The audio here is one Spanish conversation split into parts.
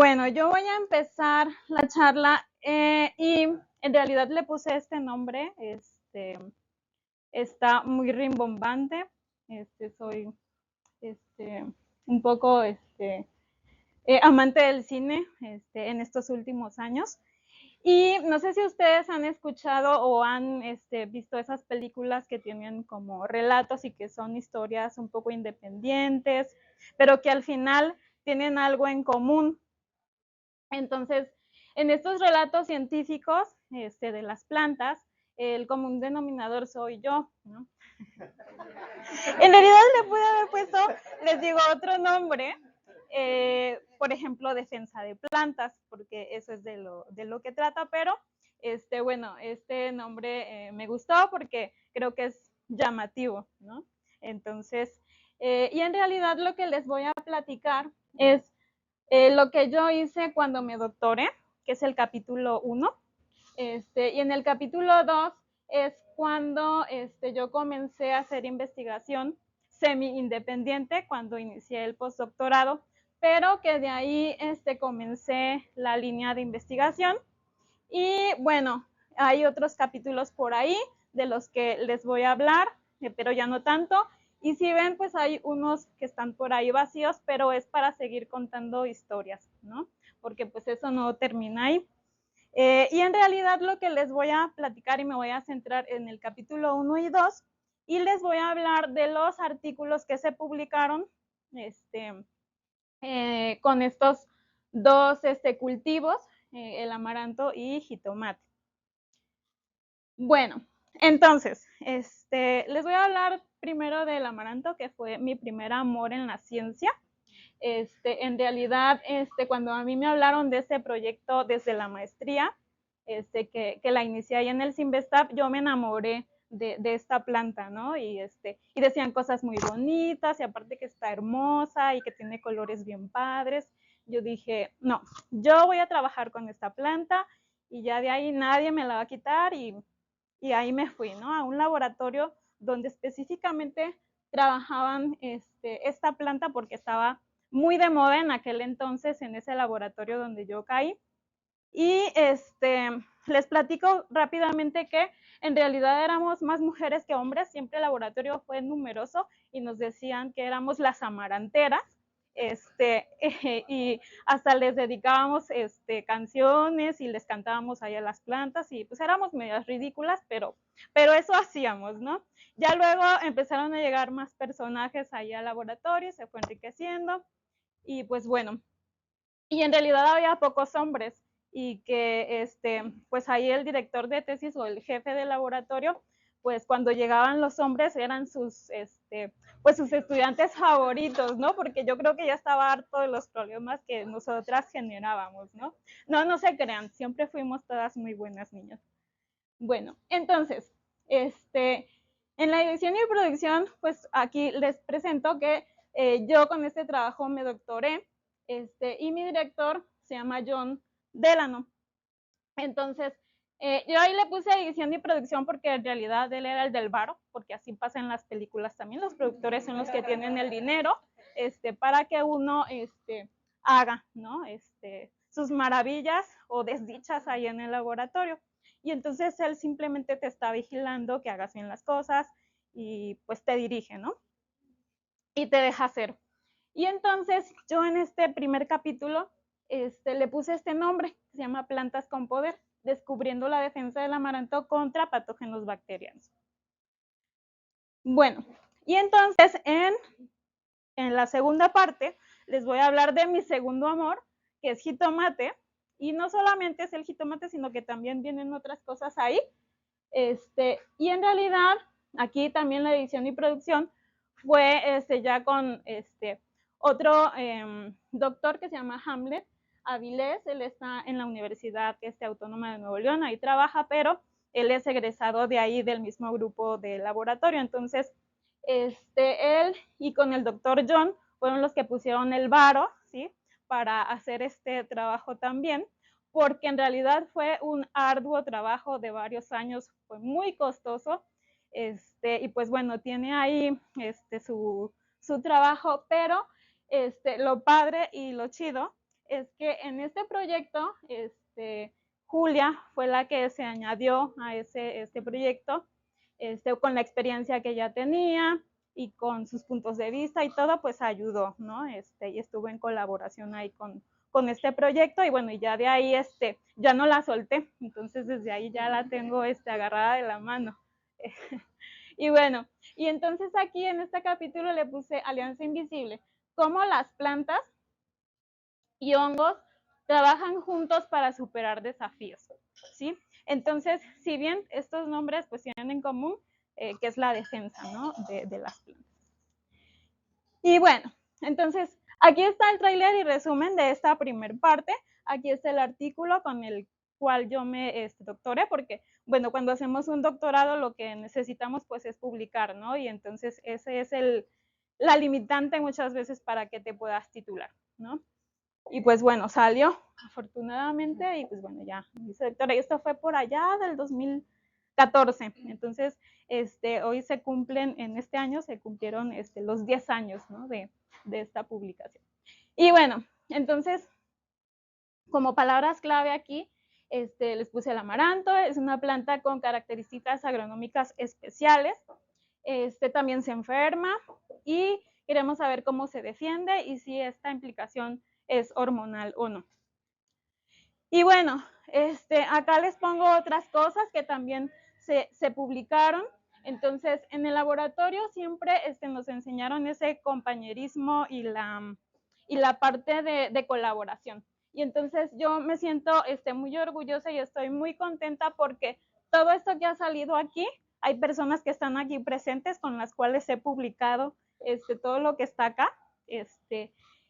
Bueno, yo voy a empezar la charla y en realidad le puse este nombre, está muy rimbombante, soy un poco amante del cine en estos últimos años. Y no sé si ustedes han escuchado o han visto esas películas que tienen como relatos y que son historias un poco independientes, pero que al final tienen algo en común. Entonces, en estos relatos científicos de las plantas, el común denominador soy yo, ¿no? En realidad le pude haber puesto, les digo, otro nombre, por ejemplo, defensa de plantas, porque eso es de lo que trata, pero bueno, este nombre me gustó porque creo que es llamativo, ¿no? Entonces, y en realidad lo que les voy a platicar es lo que yo hice cuando me doctoré, que es el capítulo 1, y en el capítulo 2 es cuando yo comencé a hacer investigación semi-independiente, cuando inicié el postdoctorado, pero que de ahí comencé la línea de investigación. Y bueno, hay otros capítulos por ahí de los que les voy a hablar, pero ya no tanto. Y si ven, pues hay unos que están por ahí vacíos, pero es para seguir contando historias, ¿no? Porque pues eso no termina ahí. Y en realidad lo que les voy a platicar y me voy a centrar en el capítulo 1 y 2 y les voy a hablar de los artículos que se publicaron con estos dos cultivos, el amaranto y jitomate. Bueno, entonces, les voy a hablar primero del amaranto, que fue mi primer amor en la ciencia. En realidad, cuando a mí me hablaron de ese proyecto desde la maestría, que la inicié ahí en el Sinvestab, yo me enamoré de esta planta, ¿no? Y decían cosas muy bonitas, y aparte que está hermosa y que tiene colores bien padres. Yo dije, no, yo voy a trabajar con esta planta y ya de ahí nadie me la va a quitar, y ahí me fui, ¿no? A un laboratorio donde específicamente trabajaban esta planta porque estaba muy de moda en aquel entonces en ese laboratorio donde yo caí. Y les platico rápidamente que en realidad éramos más mujeres que hombres, siempre el laboratorio fue numeroso y nos decían que éramos las amaranteras, y hasta les dedicábamos canciones y les cantábamos ahí a las plantas y pues éramos medias ridículas, pero eso hacíamos, ¿no? Ya luego empezaron a llegar más personajes ahí al laboratorio, se fue enriqueciendo y pues bueno, y en realidad había pocos hombres y que pues ahí el director de tesis o el jefe del laboratorio, pues cuando llegaban los hombres eran pues sus estudiantes favoritos, ¿no? Porque yo creo que ya estaba harto de los problemas que nosotras generábamos, ¿no? No se crean, siempre fuimos todas muy buenas niñas. Bueno, entonces, en la edición y producción, pues aquí les presento que yo con este trabajo me doctoré, y mi director se llama John Delano. Entonces, yo ahí le puse edición y producción porque en realidad él era el del varo, porque así pasa en las películas también, los productores son los que tienen el dinero para que uno haga, ¿no? Sus maravillas o desdichas ahí en el laboratorio. Y entonces él simplemente te está vigilando que hagas bien las cosas y pues te dirige, ¿no? Y te deja hacer. Y entonces yo en este primer capítulo le puse este nombre, que se llama Plantas con Poder, descubriendo la defensa del amaranto contra patógenos bacterianos. Bueno, y entonces en la segunda parte les voy a hablar de mi segundo amor, que es jitomate, y no solamente es el jitomate, sino que también vienen otras cosas ahí. Y en realidad, aquí también la edición y producción fue ya con otro doctor que se llama Hamlet Avilés. Él está en la Universidad Autónoma de Nuevo León, ahí trabaja, pero él es egresado de ahí, del mismo grupo de laboratorio. Entonces, él y con el doctor John fueron los que pusieron el varo, ¿sí? Para hacer este trabajo también, porque en realidad fue un arduo trabajo de varios años, fue muy costoso, y pues bueno, tiene ahí su trabajo, pero lo padre y lo chido es que en este proyecto, Julia fue la que se añadió a este proyecto, con la experiencia que ya tenía y con sus puntos de vista y todo, pues ayudó, ¿no? Y estuvo en colaboración ahí con este proyecto y bueno, y ya de ahí, ya no la solté, entonces desde ahí ya la tengo, agarrada de la mano. Y bueno, y entonces aquí en este capítulo le puse Alianza Invisible, cómo las plantas y hongos trabajan juntos para superar desafíos, ¿sí? Entonces, si bien estos nombres pues tienen en común, que es la defensa, ¿no? de las plantas. Y bueno, entonces, aquí está el tráiler y resumen de esta primer parte. Aquí está el artículo con el cual yo me doctoré, porque, bueno, cuando hacemos un doctorado lo que necesitamos pues es publicar, ¿no? Y entonces ese es la limitante muchas veces para que te puedas titular, ¿no? Y pues bueno, salió afortunadamente y pues bueno, ya hice doctora. Y esto fue por allá del 2014. Entonces, hoy se cumplen, en este año se cumplieron los 10 años, ¿no? de esta publicación. Y bueno, entonces, como palabras clave aquí, les puse el amaranto, es una planta con características agronómicas especiales. También se enferma y queremos saber cómo se defiende y si esta implicación es hormonal o no. Y bueno, acá les pongo otras cosas que también se publicaron. Entonces, en el laboratorio siempre nos enseñaron ese compañerismo y la parte de colaboración. Y entonces yo me siento muy orgullosa y estoy muy contenta porque todo esto que ha salido aquí, hay personas que están aquí presentes con las cuales he publicado todo lo que está acá.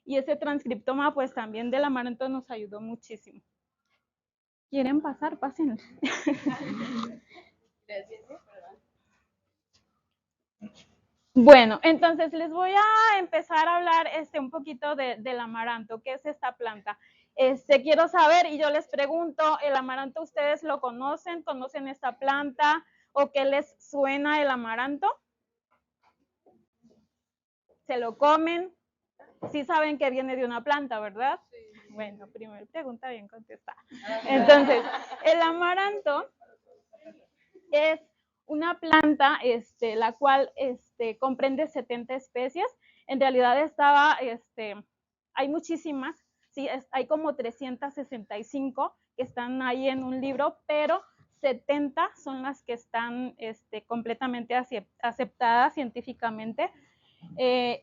Y ese transcriptoma pues también del amaranto nos ayudó muchísimo. ¿Quieren pasar? Pasen. Bueno, entonces les voy a empezar a hablar un poquito del amaranto. ¿Qué es esta planta? Quiero saber y yo les pregunto, ¿el amaranto ustedes lo conocen? ¿Conocen esta planta? ¿O qué les suena el amaranto? ¿Se lo comen? Sí saben que viene de una planta, ¿verdad? Sí. Bueno, primera pregunta bien contestada. Entonces, el amaranto es una planta la cual comprende 70 especies. En realidad hay muchísimas, ¿sí? Hay como 365 que están ahí en un libro, pero 70 son las que están completamente aceptadas científicamente,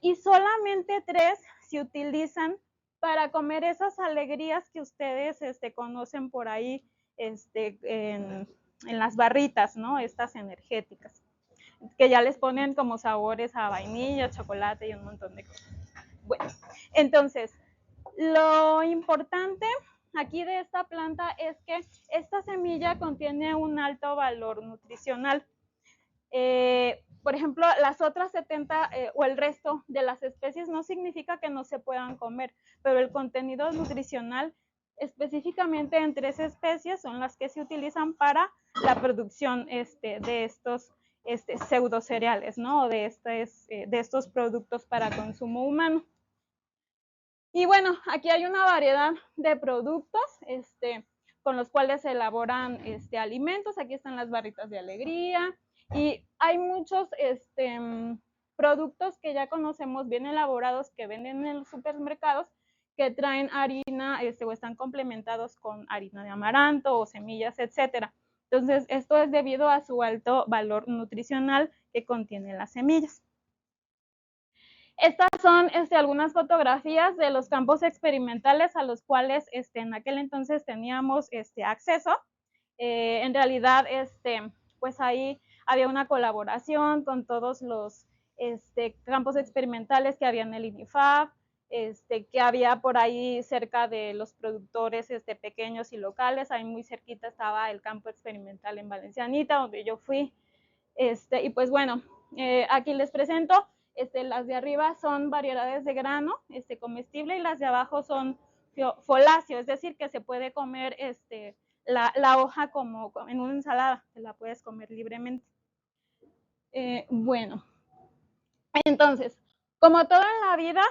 y solamente 3 se utilizan para comer esas alegrías que ustedes conocen por ahí en las barritas, ¿no? Estas energéticas, que ya les ponen como sabores a vainilla, chocolate y un montón de cosas. Bueno, entonces, lo importante aquí de esta planta es que esta semilla contiene un alto valor nutricional. Por ejemplo, las otras 70 o el resto de las especies no significa que no se puedan comer, pero el contenido nutricional específicamente en 3 especies son las que se utilizan para la producción de estos pseudocereales, ¿no? De estos productos para consumo humano. Y bueno, aquí hay una variedad de productos con los cuales se elaboran alimentos. Aquí están las barritas de alegría y hay muchos productos que ya conocemos bien elaborados que venden en los supermercados que traen harina o están complementados con harina de amaranto o semillas, etcétera. Entonces, esto es debido a su alto valor nutricional que contienen las semillas. Estas son algunas fotografías de los campos experimentales a los cuales en aquel entonces teníamos acceso. En realidad, pues ahí había una colaboración con todos los campos experimentales que había en el INIFAP, que había por ahí cerca de los productores pequeños y locales. Ahí muy cerquita estaba el campo experimental en Valencianita, donde yo fui. Y pues bueno, aquí les presento. Las de arriba son variedades de grano comestible y las de abajo son foláceo, es decir, que se puede comer la hoja como en una ensalada, se la puedes comer libremente. Bueno, entonces, como todo en la vida,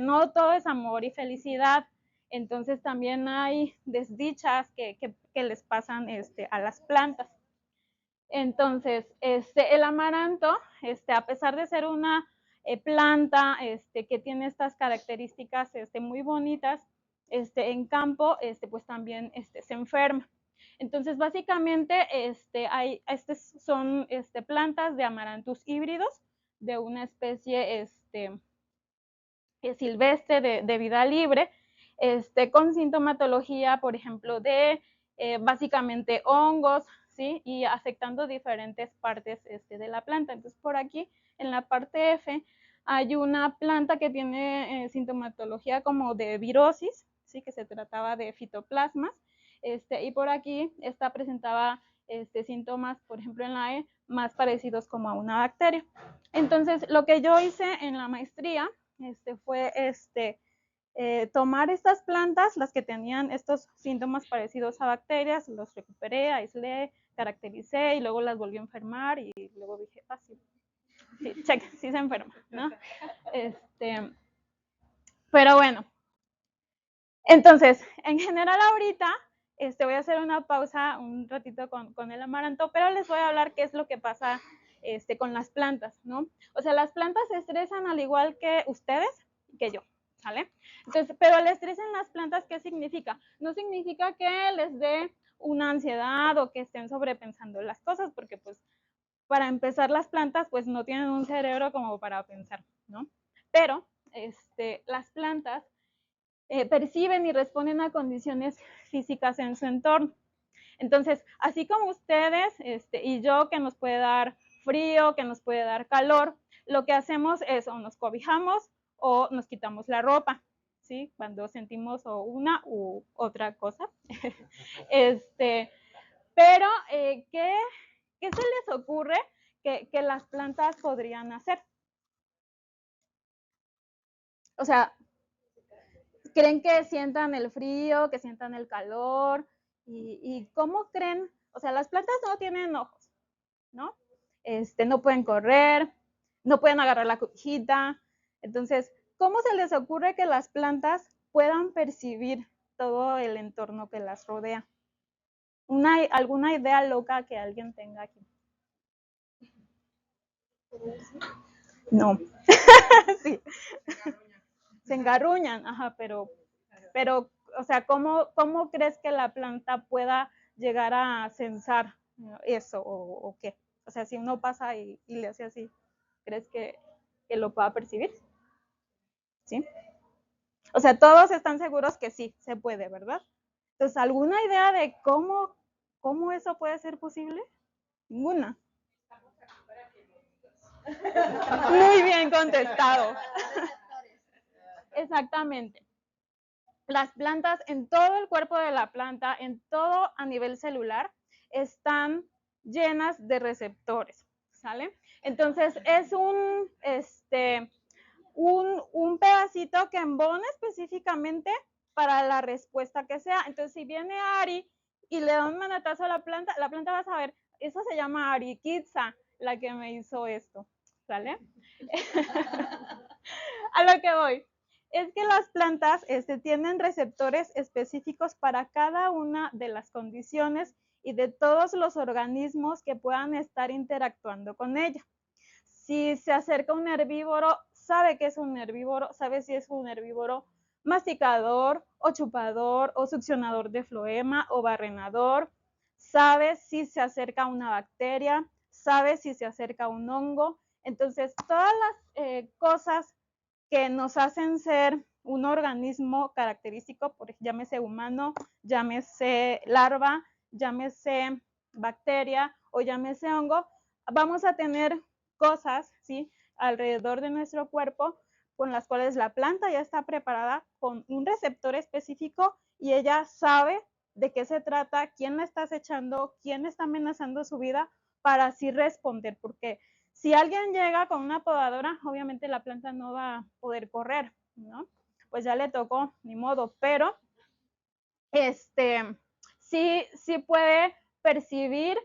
no todo es amor y felicidad. Entonces también hay desdichas que les pasan a las plantas. Entonces, el amaranto, a pesar de ser una planta que tiene estas características muy bonitas, en campo, pues también se enferma. Entonces, básicamente, son plantas de amaranthus híbridos, de una especie silvestre de vida libre, con sintomatología, por ejemplo, de básicamente hongos, ¿sí? Y afectando diferentes partes de la planta. Entonces, por aquí, en la parte F, hay una planta que tiene sintomatología como de virosis, ¿sí? Que se trataba de fitoplasmas, y por aquí esta presentaba síntomas, por ejemplo, en la E, más parecidos como a una bacteria. Entonces, lo que yo hice en la maestría fue tomar estas plantas, las que tenían estos síntomas parecidos a bacterias, los recuperé, aislé, caractericé y luego las volví a enfermar y luego dije, sí, check, sí se enferma, ¿no? Pero bueno, entonces, en general ahorita voy a hacer una pausa un ratito con el amaranto, pero les voy a hablar qué es lo que pasa con las plantas, ¿no? O sea, las plantas se estresan al igual que ustedes y que yo, ¿sale? Entonces, pero el estrés en las plantas, ¿qué significa? No significa que les dé una ansiedad o que estén sobrepensando las cosas, porque pues para empezar las plantas pues no tienen un cerebro como para pensar, ¿no? Pero las plantas perciben y responden a condiciones físicas en su entorno. Entonces, así como ustedes y yo, que nos puede dar frío, que nos puede dar calor, lo que hacemos es o nos cobijamos o nos quitamos la ropa, ¿sí? Cuando sentimos o una u otra cosa. Pero, ¿qué se les ocurre que las plantas podrían hacer? O sea, ¿creen que sientan el frío, que sientan el calor? ¿Y cómo creen? O sea, las plantas no tienen ojos, ¿no? No pueden correr, no pueden agarrar la cobijita. Entonces, ¿cómo se les ocurre que las plantas puedan percibir todo el entorno que las rodea? ¿Alguna idea loca que alguien tenga aquí? No. Sí. Se engarruñan, ajá, pero, o sea, ¿cómo crees que la planta pueda llegar a sensar eso o qué? O sea, si uno pasa y le hace así, ¿crees que lo pueda percibir? ¿Sí? O sea, todos están seguros que sí, se puede, ¿verdad? Entonces, ¿alguna idea de cómo eso puede ser posible? Ninguna. Muy bien contestado. Exactamente. Las plantas, en todo el cuerpo de la planta, en todo a nivel celular, están llenas de receptores, ¿sale? Entonces, es un pedacito que embona específicamente para la respuesta que sea. Entonces, si viene Ari y le da un manatazo a la planta va a saber, eso se llama Ari Kitsa, la que me hizo esto, ¿sale? A lo que voy es que las plantas tienen receptores específicos para cada una de las condiciones y de todos los organismos que puedan estar interactuando con ella. Si se acerca un herbívoro, sabe que es un herbívoro, sabe si es un herbívoro masticador o chupador o succionador de floema o barrenador, sabe si se acerca una bacteria, sabe si se acerca un hongo. Entonces, todas las cosas que nos hacen ser un organismo característico, por ejemplo, llámese humano, llámese larva, llámese bacteria o llámese hongo, vamos a tener cosas, ¿sí?, alrededor de nuestro cuerpo con las cuales la planta ya está preparada con un receptor específico y ella sabe de qué se trata, quién la está acechando, quién está amenazando su vida para así responder, porque si alguien llega con una podadora, obviamente la planta no va a poder correr, ¿no? Pues ya le tocó, ni modo, pero sí puede percibir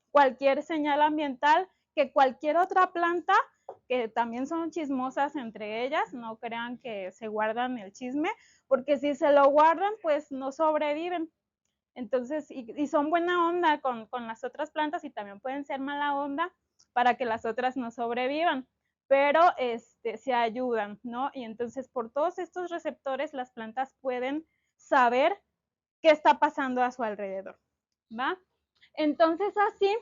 cualquier señal ambiental que cualquier otra planta que también son chismosas entre ellas, no crean que se guardan el chisme, porque si se lo guardan, pues no sobreviven. Entonces, y son buena onda con las otras plantas y también pueden ser mala onda para que las otras no sobrevivan, pero se ayudan, ¿no? Y entonces por todos estos receptores las plantas pueden saber qué está pasando a su alrededor, ¿va? Entonces así,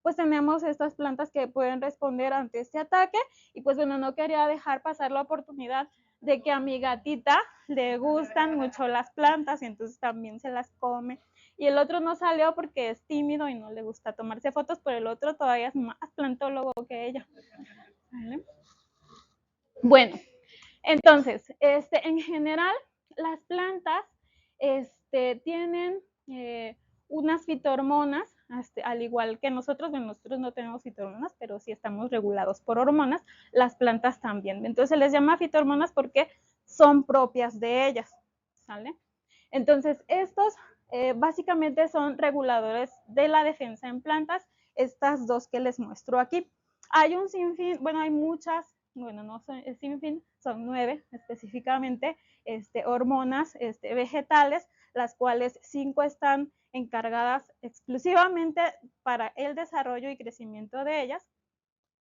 pues tenemos estas plantas que pueden responder ante este ataque y pues bueno, no quería dejar pasar la oportunidad de que a mi gatita le gustan mucho las plantas y entonces también se las come. Y el otro no salió porque es tímido y no le gusta tomarse fotos, pero el otro todavía es más plantólogo que ella. ¿Vale? Bueno, entonces, en general, las plantas tienen unas fitohormonas, al igual que nosotros no tenemos fitohormonas, pero sí estamos regulados por hormonas, las plantas también. Entonces se les llama fitohormonas porque son propias de ellas, ¿sale? Entonces, estos básicamente son reguladores de la defensa en plantas, estas dos que les muestro aquí. Hay un sinfín, bueno, hay muchas, bueno, no son sinfín, son 9 específicamente, hormonas vegetales, las cuales 5 están encargadas exclusivamente para el desarrollo y crecimiento de ellas,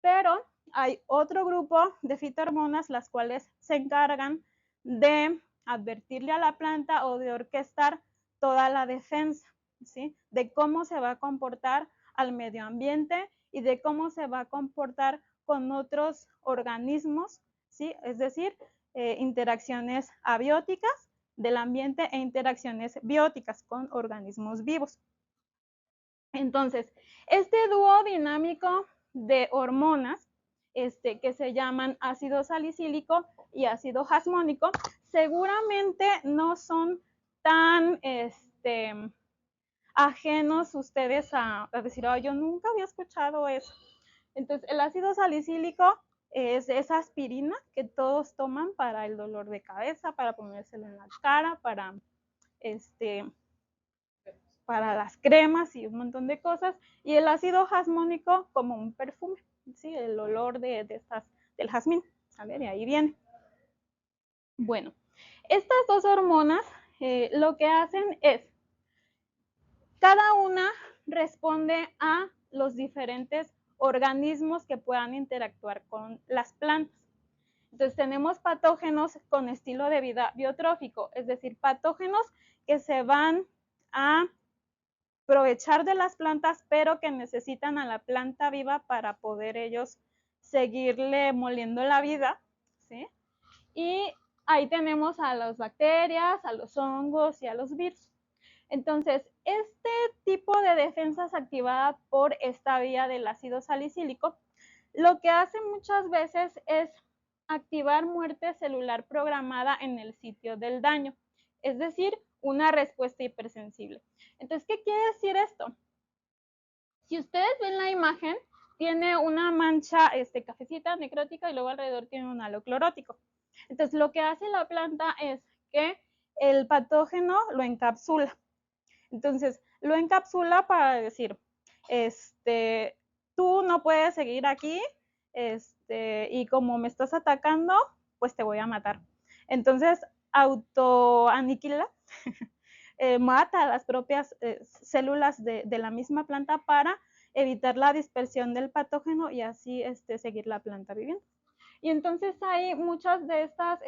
pero hay otro grupo de fitohormonas las cuales se encargan de advertirle a la planta o de orquestar toda la defensa, ¿sí? De cómo se va a comportar al medio ambiente y de cómo se va a comportar con otros organismos, ¿sí? Es decir, interacciones abióticas del ambiente e interacciones bióticas con organismos vivos. Entonces, este dúo dinámico de hormonas, que se llaman ácido salicílico y ácido jasmónico, seguramente no son tan ajenos ustedes a decir, oh, yo nunca había escuchado eso. Entonces, el ácido salicílico es esa aspirina que todos toman para el dolor de cabeza, para ponérselo en la cara, para las cremas y un montón de cosas, y el ácido jasmónico como un perfume, ¿sí? El olor del jazmín, ¿sale? De ahí viene. Bueno, estas dos hormonas lo que hacen es, cada una responde a los diferentes organismos que puedan interactuar con las plantas. Entonces tenemos patógenos con estilo de vida biotrófico, es decir, patógenos que se van a aprovechar de las plantas, pero que necesitan a la planta viva para poder ellos seguirle moliendo la vida, ¿sí? Y ahí tenemos a las bacterias, a los hongos y a los virus. Entonces, este tipo de defensas activada por esta vía del ácido salicílico, lo que hace muchas veces es activar muerte celular programada en el sitio del daño, es decir, una respuesta hipersensible. Entonces, ¿qué quiere decir esto? Si ustedes ven la imagen, tiene una mancha cafecita necrótica y luego alrededor tiene un halo clorótico. Entonces, lo que hace la planta es que el patógeno lo encapsula. Entonces, lo encapsula para decir, tú no puedes seguir aquí, y como me estás atacando, pues te voy a matar. Entonces, autoaniquila, mata a las propias células de la misma planta para evitar la dispersión del patógeno y así seguir la planta viviendo. Y entonces hay muchas de estas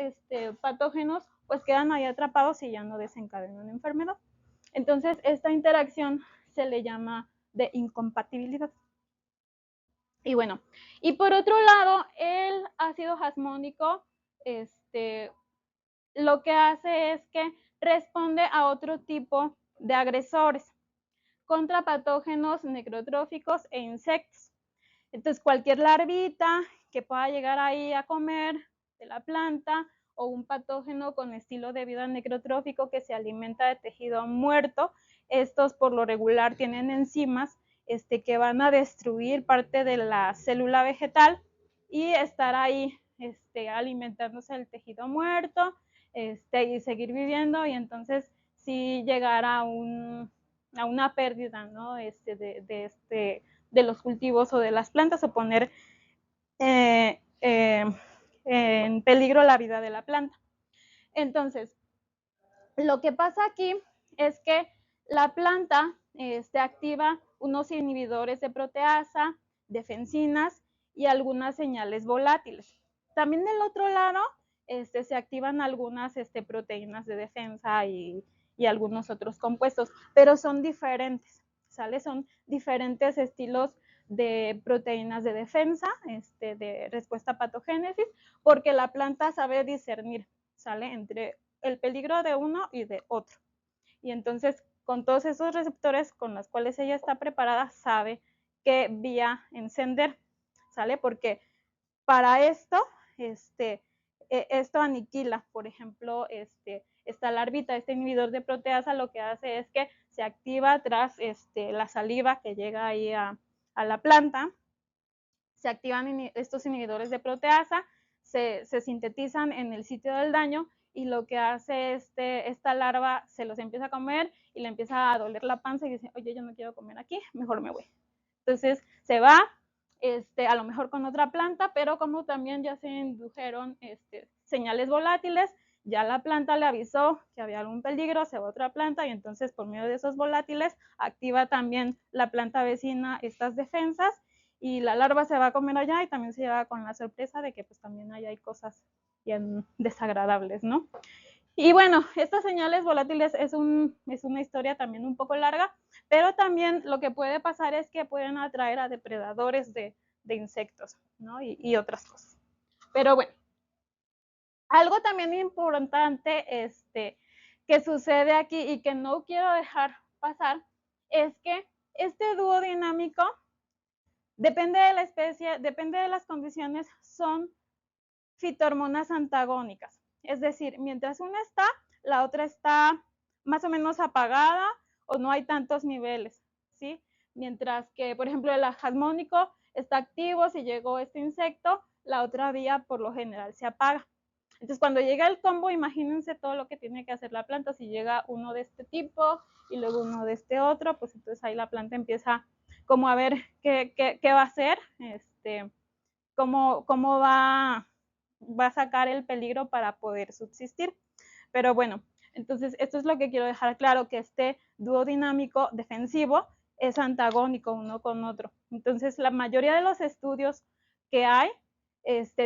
patógenos pues quedan ahí atrapados y ya no desencadenan una enfermedad. Entonces esta interacción se le llama de incompatibilidad. Y bueno, y por otro lado, el ácido jasmónico lo que hace es que responde a otro tipo de agresores contra patógenos necrotróficos e insectos. Entonces, cualquier larvita que pueda llegar ahí a comer de la planta o un patógeno con estilo de vida necrotrófico que se alimenta de tejido muerto, estos por lo regular tienen enzimas que van a destruir parte de la célula vegetal y estar ahí alimentándose del tejido muerto y seguir viviendo, y entonces sí llegar a una pérdida, ¿no? De los cultivos o de las plantas, o poner en peligro la vida de la planta. Entonces, lo que pasa aquí es que la planta activa unos inhibidores de proteasa, defensinas y algunas señales volátiles. También del otro lado se activan algunas proteínas de defensa y algunos otros compuestos, pero son diferentes, ¿sale? Son diferentes estilos de proteínas de defensa, de respuesta a patogénesis, porque la planta sabe discernir, ¿sale? Entre el peligro de uno y de otro. Y entonces, con todos esos receptores con los cuales ella está preparada, sabe qué vía encender, ¿sale? Porque para esto, esto aniquila, por ejemplo, esta larvita, este inhibidor de proteasa, lo que hace es que se activa tras la saliva que llega ahí a la planta, se activan estos inhibidores de proteasa, se sintetizan en el sitio del daño y lo que hace esta larva se los empieza a comer y le empieza a doler la panza y dice, oye, yo no quiero comer aquí, mejor me voy. Entonces se va, a lo mejor con otra planta, pero como también ya se indujeron señales volátiles, ya la planta le avisó que había algún peligro, se va a otra planta y entonces por medio de esos volátiles activa también la planta vecina estas defensas y la larva se va a comer allá y también se lleva con la sorpresa de que pues también allá hay cosas bien desagradables, ¿no? Y bueno, estas señales volátiles es una historia también un poco larga, pero también lo que puede pasar es que pueden atraer a depredadores de insectos, ¿no? Y otras cosas. Pero bueno, algo también importante que sucede aquí y que no quiero dejar pasar es que este dúo dinámico depende de la especie, depende de las condiciones, son fitohormonas antagónicas. Es decir, mientras una está, la otra está más o menos apagada o no hay tantos niveles, ¿sí? Mientras que, por ejemplo, el jasmónico está activo, si llegó este insecto, la otra vía por lo general se apaga. Entonces, cuando llega el combo, imagínense todo lo que tiene que hacer la planta. Si llega uno de este tipo y luego uno de este otro, pues entonces ahí la planta empieza como a ver qué va a hacer, cómo va a sacar el peligro para poder subsistir. Pero bueno, entonces esto es lo que quiero dejar claro, que este dúo dinámico defensivo es antagónico uno con otro. Entonces la mayoría de los estudios que hay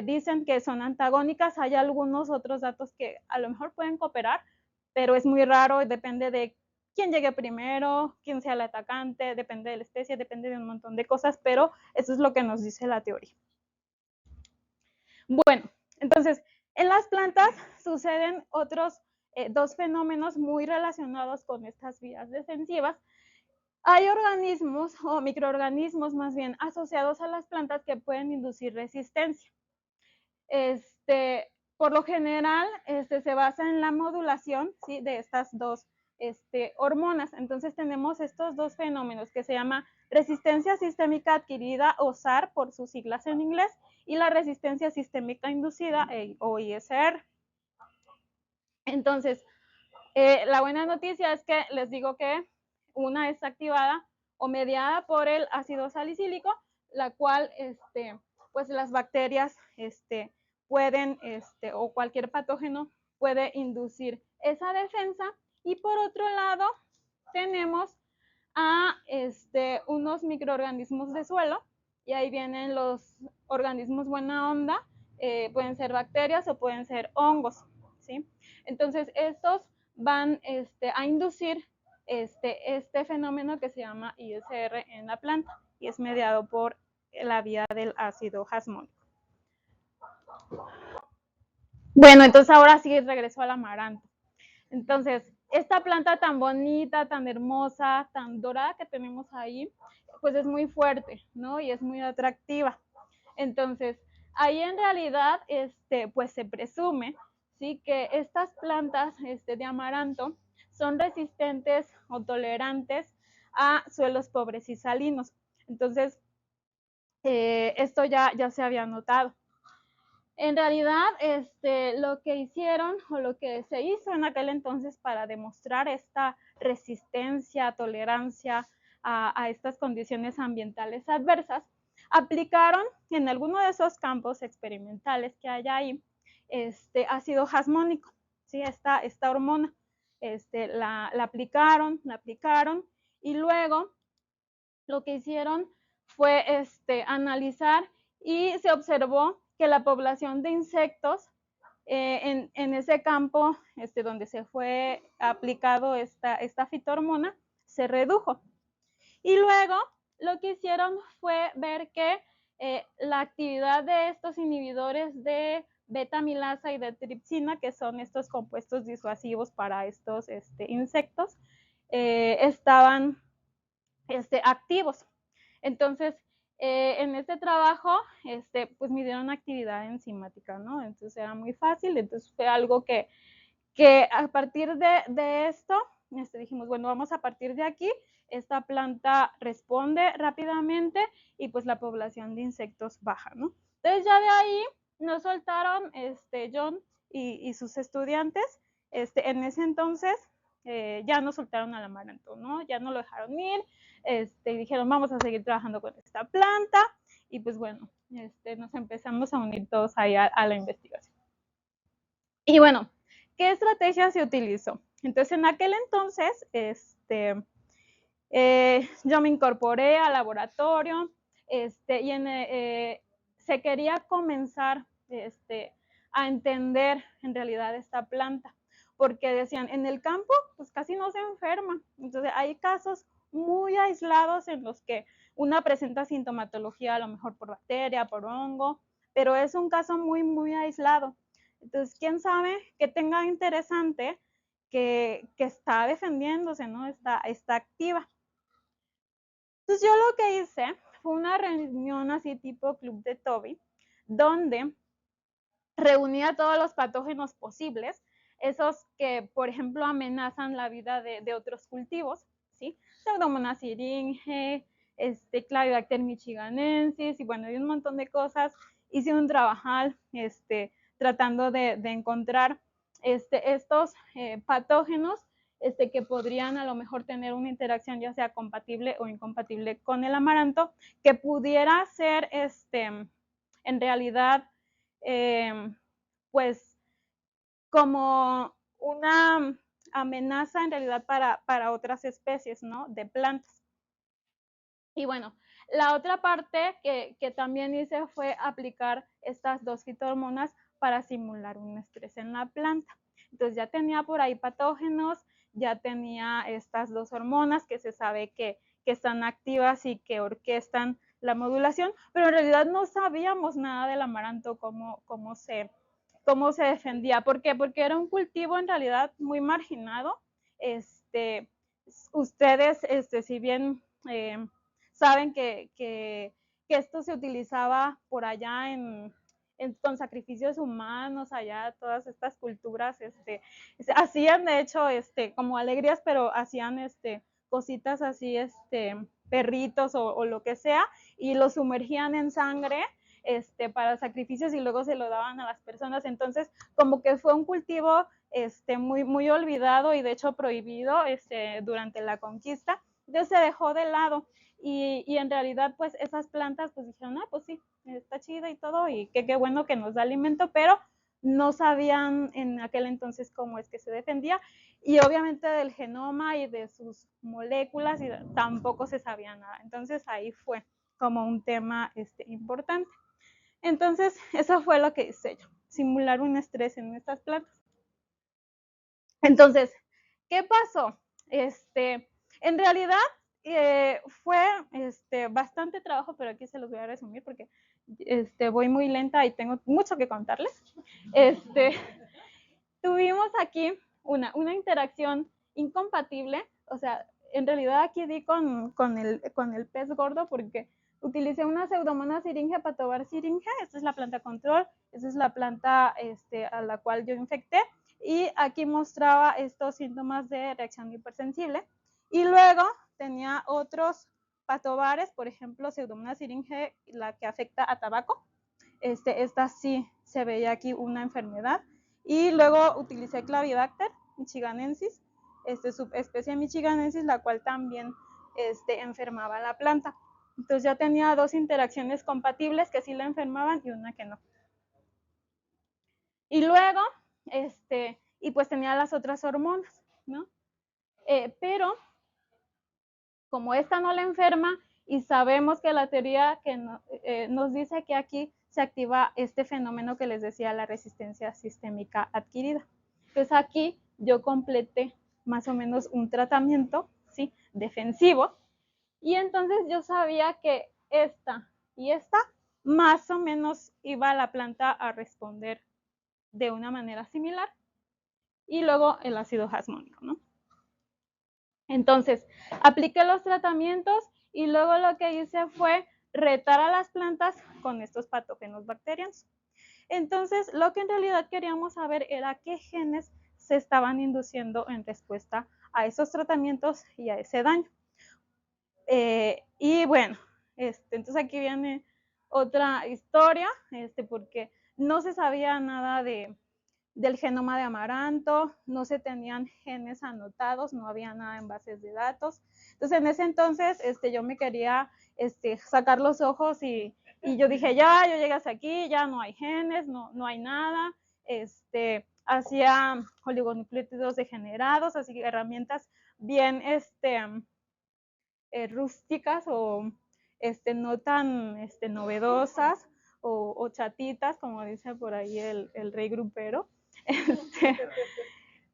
dicen que son antagónicas. Hay algunos otros datos que a lo mejor pueden cooperar, pero es muy raro, depende de quién llegue primero, quién sea el atacante, depende de la especie, depende de un montón de cosas, pero eso es lo que nos dice la teoría. Bueno, entonces, en las plantas suceden otros dos fenómenos muy relacionados con estas vías defensivas. Hay organismos o microorganismos más bien asociados a las plantas que pueden inducir resistencia. Por lo general, se basa en la modulación, ¿sí?, de estas dos hormonas. Entonces tenemos estos dos fenómenos que se llama resistencia sistémica adquirida o SAR por sus siglas en inglés y la resistencia sistémica inducida o ISR. Entonces, la buena noticia es que les digo que una es activada o mediada por el ácido salicílico, la cual pues las bacterias pueden o cualquier patógeno puede inducir esa defensa. Y por otro lado tenemos a unos microorganismos de suelo y ahí vienen los organismos buena onda, pueden ser bacterias o pueden ser hongos, ¿sí? Entonces estos van a inducir este fenómeno que se llama ISR en la planta y es mediado por la vía del ácido jasmónico. Bueno, entonces ahora sí regreso al amaranto. Entonces, esta planta tan bonita, tan hermosa, tan dorada que tenemos ahí, pues es muy fuerte, ¿no? Y es muy atractiva. Entonces, ahí en realidad, pues se presume, ¿sí?, que estas plantas de amaranto son resistentes o tolerantes a suelos pobres y salinos. Entonces, esto ya se había notado. En realidad, lo que hicieron o lo que se hizo en aquel entonces para demostrar esta resistencia, tolerancia a estas condiciones ambientales adversas, aplicaron en alguno de esos campos experimentales que hay ahí ácido jasmónico, ¿sí? Esta hormona. La aplicaron y luego lo que hicieron fue analizar y se observó que la población de insectos en ese campo donde se fue aplicado esta fitohormona se redujo. Y luego lo que hicieron fue ver que la actividad de estos inhibidores de beta-amilasa y de tripsina, que son estos compuestos disuasivos para estos insectos, estaban activos. Entonces, en este trabajo, pues midieron actividad enzimática, ¿no? Entonces era muy fácil, entonces fue algo que a partir de esto, dijimos, bueno, vamos a partir de aquí, esta planta responde rápidamente y pues la población de insectos baja, ¿no? Entonces ya de ahí nos soltaron John y sus estudiantes, en ese entonces ya nos soltaron al amaranto, ¿no? Ya no lo dejaron ir, dijeron, vamos a seguir trabajando con esta planta y pues bueno, nos empezamos a unir todos ahí a la investigación. Y bueno, ¿qué estrategia se utilizó? Entonces, en aquel entonces, yo me incorporé al laboratorio y se quería comenzar a entender en realidad esta planta, porque decían, en el campo, pues casi no se enferma. Entonces, hay casos muy aislados en los que una presenta sintomatología a lo mejor por bacteria, por hongo, pero es un caso muy, muy aislado. Entonces, quién sabe qué tenga interesante que está defendiéndose, ¿no? Está activa. Entonces, yo lo que hice fue una reunión así tipo Club de Toby, donde reunía todos los patógenos posibles, esos que, por ejemplo, amenazan la vida de otros cultivos, ¿sí? Pseudomonas syringae, Clavibacter michiganensis, y bueno, hay un montón de cosas. Hice un trabajal, tratando de encontrar estos patógenos que podrían a lo mejor tener una interacción ya sea compatible o incompatible con el amaranto, que pudiera ser en realidad pues como una amenaza en realidad para otras especies, ¿no? De plantas. Y bueno, la otra parte que también hice fue aplicar estas dos fitohormonas para simular un estrés en la planta. Entonces ya tenía por ahí patógenos, ya tenía estas dos hormonas que se sabe que están activas y que orquestan la modulación, pero en realidad no sabíamos nada del amaranto, cómo se defendía. ¿Por qué? Porque era un cultivo en realidad muy marginado. Ustedes, si bien saben que esto se utilizaba por allá con sacrificios humanos, allá todas estas culturas hacían de hecho como alegrías, pero hacían cositas así, perritos o lo que sea, y los sumergían en sangre para sacrificios y luego se lo daban a las personas. Entonces, como que fue un cultivo muy, muy olvidado y de hecho prohibido durante la conquista. Entonces se dejó de lado y en realidad pues esas plantas pues dijeron, pues sí, está chida y todo y qué bueno que nos da alimento, pero no sabían en aquel entonces cómo es que se defendía y obviamente del genoma y de sus moléculas y tampoco se sabía nada. Entonces ahí fue como un tema importante. Entonces eso fue lo que hice yo, simular un estrés en estas plantas. Entonces, ¿qué pasó? En realidad fue bastante trabajo, pero aquí se los voy a resumir porque voy muy lenta y tengo mucho que contarles. Tuvimos aquí una interacción incompatible, o sea, en realidad aquí di con el pez gordo porque utilicé una Pseudomonas syringae, Patovar syringae, esta es la planta control, esta es la planta a la cual yo infecté, y aquí mostraba estos síntomas de reacción hipersensible. Y luego tenía otros patovares, por ejemplo, Pseudomonas syringae, la que afecta a tabaco. Esta sí se veía aquí una enfermedad. Y luego utilicé Clavibacter michiganensis, subespecie michiganensis, la cual también enfermaba la planta. Entonces ya tenía 2 interacciones compatibles que sí la enfermaban y una que no. Y luego, y pues tenía las otras hormonas, ¿no? Pero como esta no la enferma y sabemos que la teoría que nos dice que aquí se activa este fenómeno que les decía, la resistencia sistémica adquirida. Entonces aquí yo completé más o menos un tratamiento, ¿sí? Defensivo, y entonces yo sabía que esta y esta más o menos iba a la planta a responder de una manera similar, y luego el ácido jasmónico, ¿no? Entonces, apliqué los tratamientos y luego lo que hice fue retar a las plantas con estos patógenos bacterianos. Entonces, lo que en realidad queríamos saber era qué genes se estaban induciendo en respuesta a esos tratamientos y a ese daño. Y bueno, entonces aquí viene otra historia, porque no se sabía nada del genoma de amaranto, no se tenían genes anotados, no había nada en bases de datos. Entonces, en ese entonces, yo me quería sacar los ojos y yo dije, ya, yo llegué hasta aquí, ya no hay genes, no hay nada. Hacía oligonucleótidos degenerados, así que herramientas bien rústicas o no tan novedosas o chatitas, como dice por ahí el rey grupero.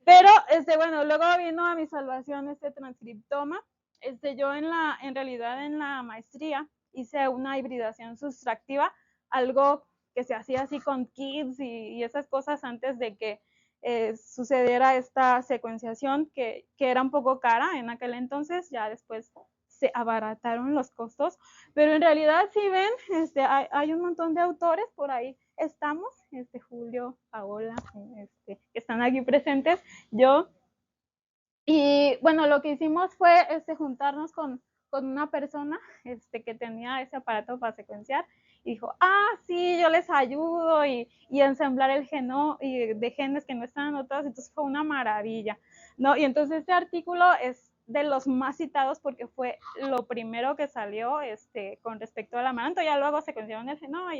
Pero, bueno, luego vino a mi salvación este transcriptoma. Yo en realidad en la maestría hice una hibridación sustractiva, algo que se hacía así con kits y esas cosas antes de que sucediera esta secuenciación que era un poco cara en aquel entonces, ya después se abarataron los costos, pero en realidad si ven, hay un montón de autores por ahí, estamos, Julio, Paola, que están aquí presentes, yo, y bueno, lo que hicimos fue juntarnos con una persona que tenía ese aparato para secuenciar y dijo, sí, yo les ayudo y ensamblar el genoma de genes que no están anotados, entonces fue una maravilla, ¿no? Y entonces este artículo es de los más citados porque fue lo primero que salió con respecto al amaranto, ya luego secuenciaron el genoma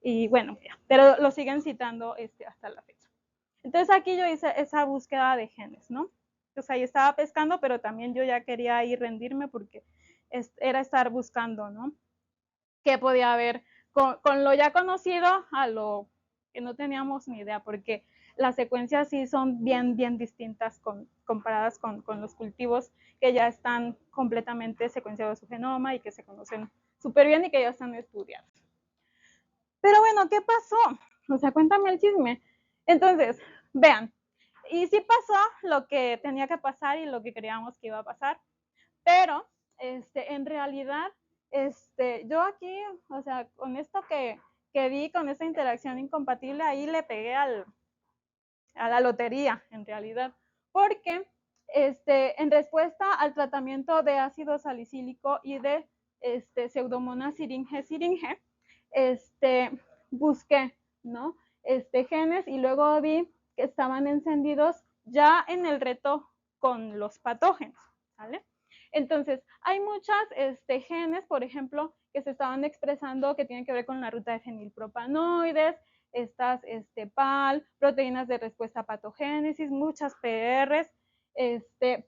y bueno, pero lo siguen citando hasta la fecha. Entonces aquí yo hice esa búsqueda de genes, ¿no? Entonces ahí estaba pescando, pero también yo ya quería ir rendirme porque era estar buscando, ¿no? ¿Qué podía haber con lo ya conocido a lo que no teníamos ni idea? Porque las secuencias sí son bien distintas comparadas con los cultivos que ya están completamente secuenciados su genoma y que se conocen súper bien y que ya están estudiados. Pero bueno, ¿qué pasó? O sea, cuéntame el chisme. Entonces, vean, y sí pasó lo que tenía que pasar y lo que creíamos que iba a pasar, pero en realidad, yo aquí, o sea, con esto que vi, con esta interacción incompatible, ahí le pegué a la lotería, en realidad, porque en respuesta al tratamiento de ácido salicílico y de Pseudomonas syringae, busqué, ¿no? Genes y luego vi que estaban encendidos ya en el reto con los patógenos, ¿vale? Entonces, hay muchas genes, por ejemplo, que se estaban expresando que tienen que ver con la ruta de fenilpropanoides, estas PAL, proteínas de respuesta a patogénesis, muchas PRs,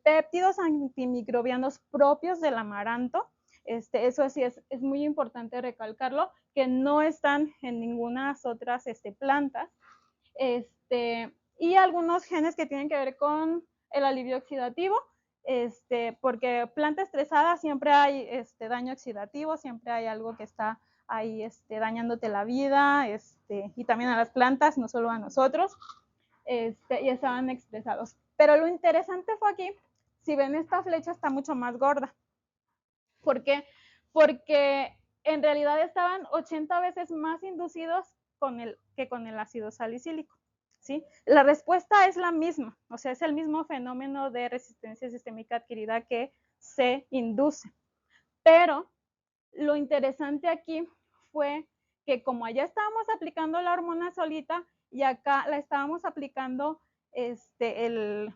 péptidos antimicrobianos propios del amaranto. Eso sí es muy importante recalcarlo, que no están en ninguna otras plantas. Y algunos genes que tienen que ver con el alivio oxidativo, porque planta estresada siempre hay daño oxidativo, siempre hay algo que está ahí dañándote la vida, y también a las plantas, no solo a nosotros, y estaban expresados. Pero lo interesante fue aquí, si ven esta flecha está mucho más gorda. ¿Por qué? Porque en realidad estaban 80 veces más inducidos que con el ácido salicílico. ¿Sí? La respuesta es la misma, o sea, es el mismo fenómeno de resistencia sistémica adquirida que se induce. Pero lo interesante aquí fue que como allá estábamos aplicando la hormona solita y acá la estábamos aplicando el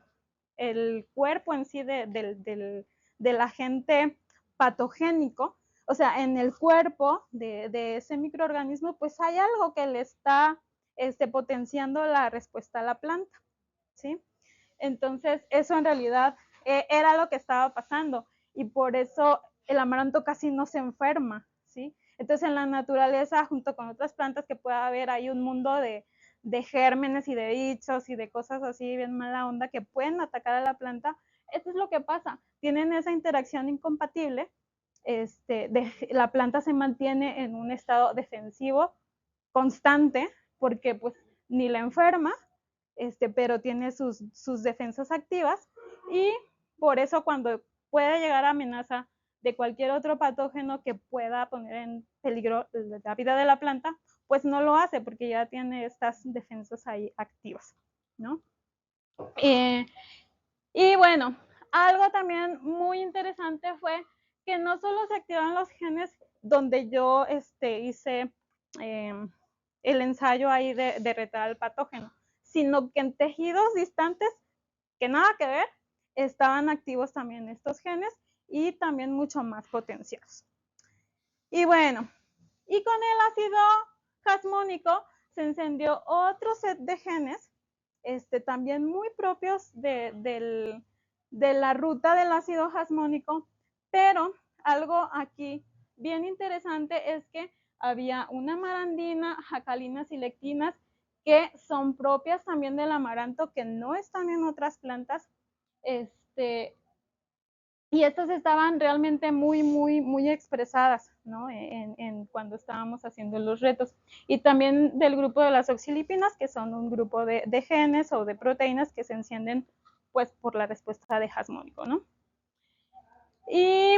cuerpo en sí del agente patogénico, o sea, en el cuerpo de ese microorganismo, pues hay algo que le está potenciando la respuesta a la planta, ¿sí? Entonces, eso en realidad era lo que estaba pasando y por eso el amaranto casi no se enferma, ¿sí? Entonces, en la naturaleza, junto con otras plantas que pueda haber, hay un mundo de gérmenes y de bichos y de cosas así bien mala onda que pueden atacar a la planta. Esto es lo que pasa, tienen esa interacción incompatible, la planta se mantiene en un estado defensivo constante porque pues ni la enferma, pero tiene sus defensas activas y por eso cuando puede llegar a amenaza de cualquier otro patógeno que pueda poner en peligro la vida de la planta, pues no lo hace porque ya tiene estas defensas ahí activas, ¿no? Y bueno, algo también muy interesante fue que no solo se activan los genes donde yo hice el ensayo ahí de retar al patógeno, sino que en tejidos distantes que nada que ver, estaban activos también estos genes y también mucho más potenciados. Y bueno, y con el ácido jasmónico se encendió otro set de genes, también muy propios de la ruta del ácido jasmónico, pero algo aquí bien interesante es que había una amarandina, jacalinas y lectinas que son propias también del amaranto, que no están en otras plantas, y estas estaban realmente muy expresadas, ¿no? Cuando estábamos haciendo los retos. Y también del grupo de las oxilipinas, que son un grupo de genes o de proteínas que se encienden pues por la respuesta de jasmónico, ¿no? Y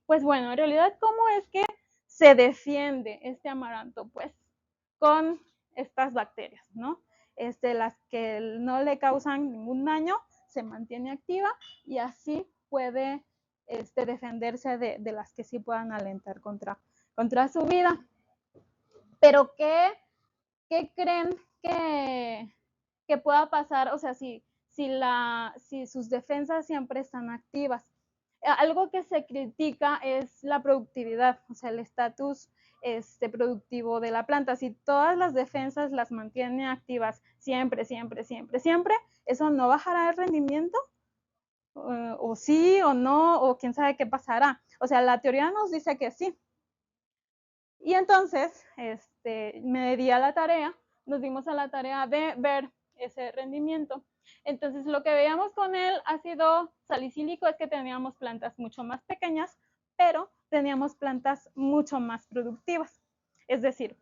pues bueno, en realidad, ¿cómo es que se defiende este amaranto? Pues con estas bacterias, ¿no? Las que no le causan ningún daño, se mantiene activa y así puede defenderse de las que sí puedan alentar contra su vida. Pero ¿qué creen que pueda pasar? O sea, si sus defensas siempre están activas. Algo que se critica es la productividad, o sea, el estatus productivo de la planta. Si todas las defensas las mantiene activas siempre, eso no bajará el rendimiento, o sí o no, o quién sabe qué pasará. O sea, la teoría nos dice que sí. Y entonces, me di a la tarea, nos dimos a la tarea de ver ese rendimiento. Entonces, lo que veíamos con el ácido salicílico es que teníamos plantas mucho más pequeñas, pero teníamos plantas mucho más productivas. Es decir,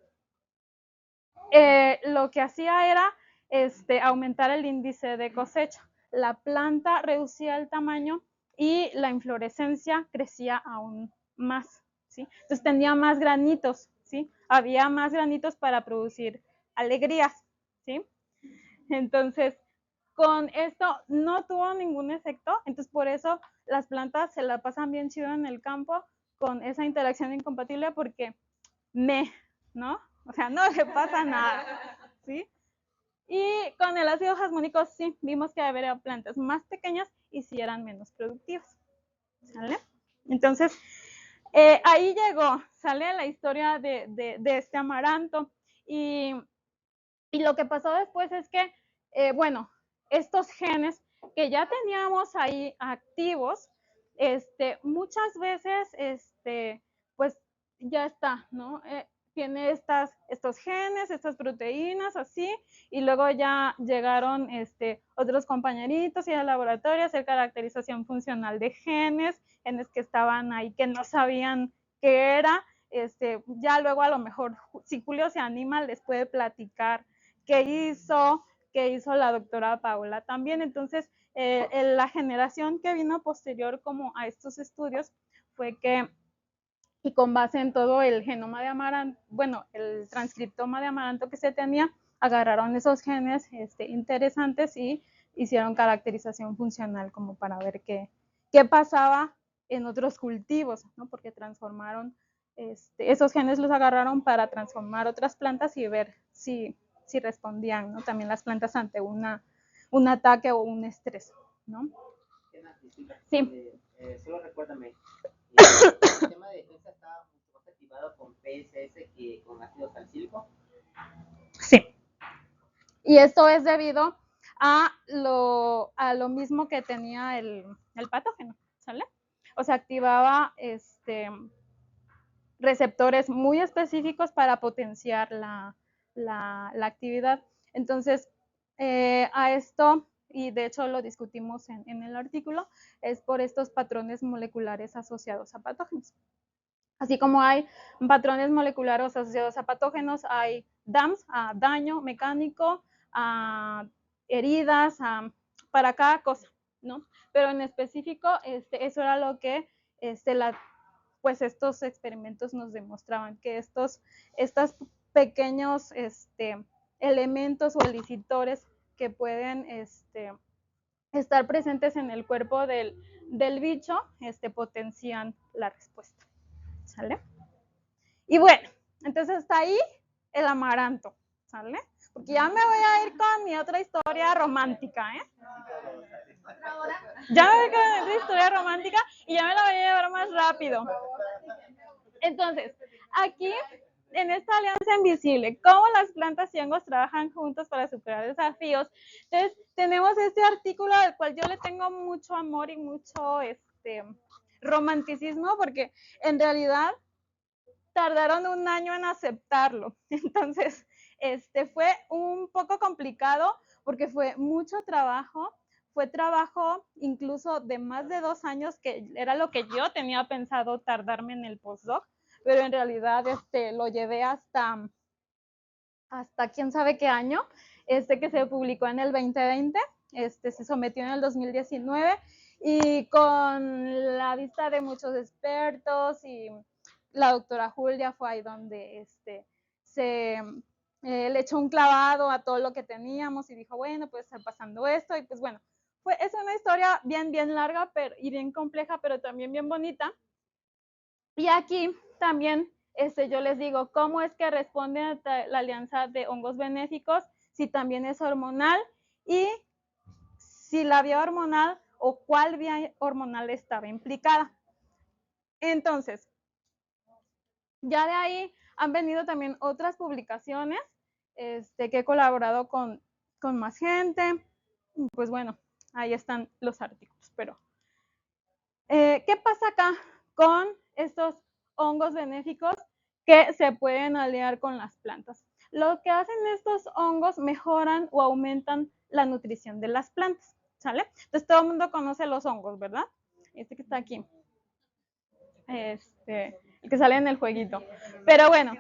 lo que hacía era aumentar el índice de cosecha. La planta reducía el tamaño y la inflorescencia crecía aún más, ¿sí? Entonces tenía más granitos, ¿sí? Había más granitos para producir alegrías, ¿sí? Entonces, con esto no tuvo ningún efecto, entonces por eso las plantas se la pasan bien chido en el campo con esa interacción incompatible porque ¿no? O sea, no le pasa nada, ¿sí? Y con el ácido jasmónico sí, vimos que había plantas más pequeñas y sí eran menos productivas, ¿sale? Entonces, ahí sale la historia de este amaranto y lo que pasó después es que, bueno, estos genes que ya teníamos ahí activos, muchas veces, pues ya está, ¿no? Tiene estos genes, estas proteínas, así, y luego ya llegaron otros compañeritos y al laboratorio a hacer caracterización funcional de genes que estaban ahí, que no sabían qué era. Ya luego a lo mejor, si Julio se anima, les puede platicar qué hizo la doctora Paula también. Entonces, la generación que vino posterior como a estos estudios fue que, y con base en todo el genoma de amaranto, bueno, el transcriptoma de amaranto que se tenía, agarraron esos genes interesantes y hicieron caracterización funcional como para ver qué pasaba en otros cultivos, ¿no? Porque transformaron, esos genes los agarraron para transformar otras plantas y ver si respondían, ¿no? También las plantas ante un ataque o un estrés, ¿no? Sí. Solo recuérdame, El sistema de defensa está mucho más activado con PSS que con ácido salicílico. Sí. Y esto es debido a lo mismo que tenía el patógeno, ¿sale? O sea, activaba receptores muy específicos para potenciar la actividad. Entonces, a esto, y de hecho lo discutimos en el artículo, es por estos patrones moleculares asociados a patógenos. Así como hay patrones moleculares asociados a patógenos, hay DAMs, a daño mecánico, a heridas, para cada cosa, ¿no? Pero en específico, eso era lo que pues estos experimentos nos demostraban, que estos pequeños elementos o elicitores que pueden estar presentes en el cuerpo del bicho potencian la respuesta. ¿Sale? Y bueno, entonces está ahí el amaranto, ¿sale? Porque ya me voy a ir con mi otra historia romántica, ¿eh? Ya me voy con mi otra historia romántica y ya me la voy a llevar más rápido. Entonces, aquí, en esta alianza invisible, cómo las plantas y hongos trabajan juntos para superar desafíos. Entonces, tenemos este artículo al cual yo le tengo mucho amor y mucho romanticismo, porque en realidad tardaron un año en aceptarlo. Entonces, fue un poco complicado porque fue mucho trabajo, fue trabajo incluso de más de 2 años, que era lo que yo tenía pensado tardarme en el postdoc, pero en realidad lo llevé hasta quién sabe qué año, que se publicó en el 2020, se sometió en el 2019 y con la vista de muchos expertos y la doctora Julia fue ahí donde le echó un clavado a todo lo que teníamos y dijo, bueno, puede estar pasando esto y pues bueno, es una historia bien larga y bien compleja, pero también bien bonita. Y aquí también yo les digo, ¿cómo es que responde a la alianza de hongos benéficos? Si también es hormonal y si la vía hormonal o cuál vía hormonal estaba implicada. Entonces, ya de ahí han venido también otras publicaciones que he colaborado con más gente. Pues bueno, ahí están los artículos. Pero, ¿qué pasa acá con estos hongos benéficos que se pueden aliar con las plantas? Lo que hacen estos hongos mejoran o aumentan la nutrición de las plantas, ¿sale? Entonces todo el mundo conoce los hongos, ¿verdad? Este que está aquí. El que sale en el jueguito. Pero bueno,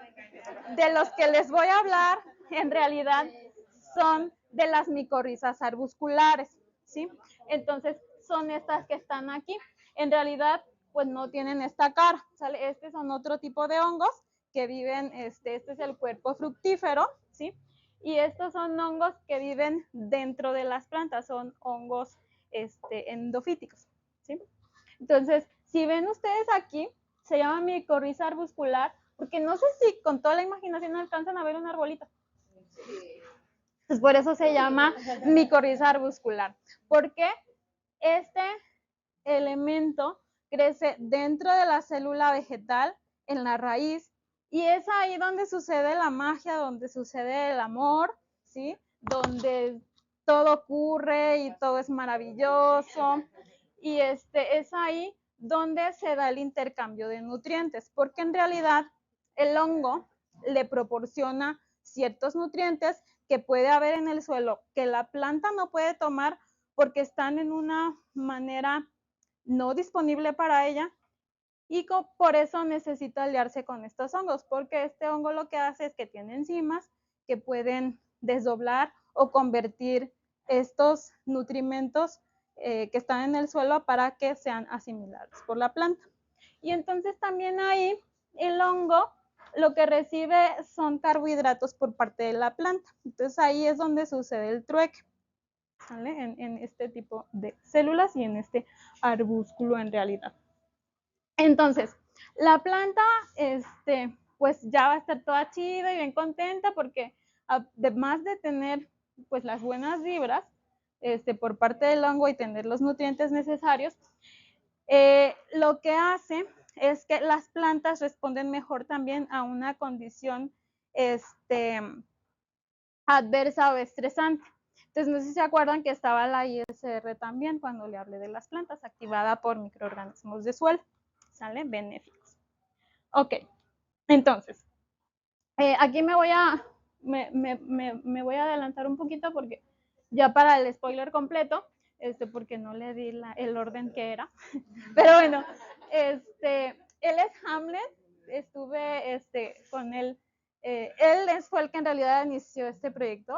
de los que les voy a hablar, en realidad, son de las micorrizas arbusculares, ¿sí? Entonces, son estas que están aquí. En realidad, pues no tienen esta cara, ¿sale? Estos son otro tipo de hongos que viven, este es el cuerpo fructífero, ¿sí? Y estos son hongos que viven dentro de las plantas, son hongos endofíticos, ¿sí? Entonces, si ven ustedes aquí, se llama micorriza arbuscular, porque no sé si con toda la imaginación alcanzan a ver un arbolito. Pues por eso se llama micorriza arbuscular, porque este elemento crece dentro de la célula vegetal, en la raíz, y es ahí donde sucede la magia, donde sucede el amor, ¿sí? Donde todo ocurre y todo es maravilloso, y es ahí donde se da el intercambio de nutrientes, porque en realidad el hongo le proporciona ciertos nutrientes que puede haber en el suelo que la planta no puede tomar porque están en una manera no disponible para ella, y por eso necesita aliarse con estos hongos, porque este hongo lo que hace es que tiene enzimas que pueden desdoblar o convertir estos nutrimentos que están en el suelo para que sean asimilados por la planta. Y entonces también ahí el hongo lo que recibe son carbohidratos por parte de la planta. Entonces ahí es donde sucede el trueque, ¿sale? En este tipo de células y en este arbúsculo en realidad. Entonces, la planta, pues ya va a estar toda chida y bien contenta porque además de tener pues las buenas vibras por parte del hongo y tener los nutrientes necesarios, lo que hace es que las plantas responden mejor también a una condición adversa o estresante. Entonces, no sé si se acuerdan que estaba la ISR también cuando le hablé de las plantas, activada por microorganismos de suelo, ¿sale? Benéficos. Ok, entonces, aquí me voy a adelantar un poquito porque ya para el spoiler completo, porque no le di el orden que era. Pero bueno, él es Hamlet, estuve con él. Él fue el que en realidad inició este proyecto,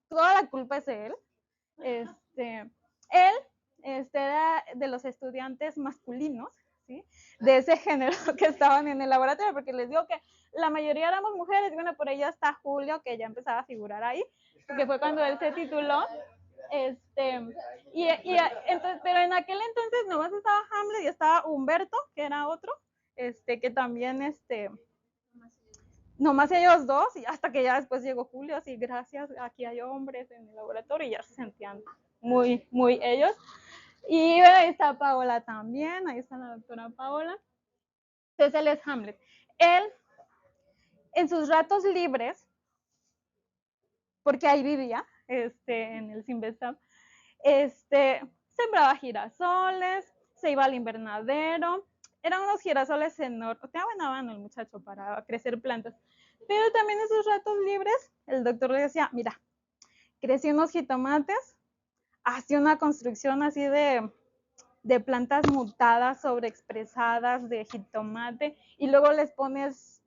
toda la culpa es de él. Él era de los estudiantes masculinos, ¿sí? De ese género que estaban en el laboratorio, porque les digo que la mayoría éramos mujeres, y bueno, por ella está Julio, que ya empezaba a figurar ahí, que fue cuando él se tituló. Entonces, pero en aquel entonces nomás estaba Hamlet y estaba Humberto, que era otro, que también, nomás ellos dos, y hasta que ya después llegó Julio, así gracias, aquí hay hombres en el laboratorio, y ya se sentían muy, muy ellos. Y ahí está Paola también, ahí está la doctora Paola. Entonces él es Hamlet. Él, en sus ratos libres, porque ahí vivía, en el Simvestab, sembraba girasoles, se iba al invernadero, eran unos girasoles enormes, tenía buena mano el muchacho para crecer plantas, pero también en sus ratos libres, el doctor le decía, mira, crecí unos jitomates, hacía una construcción así de plantas mutadas, sobreexpresadas de jitomate, y luego les pones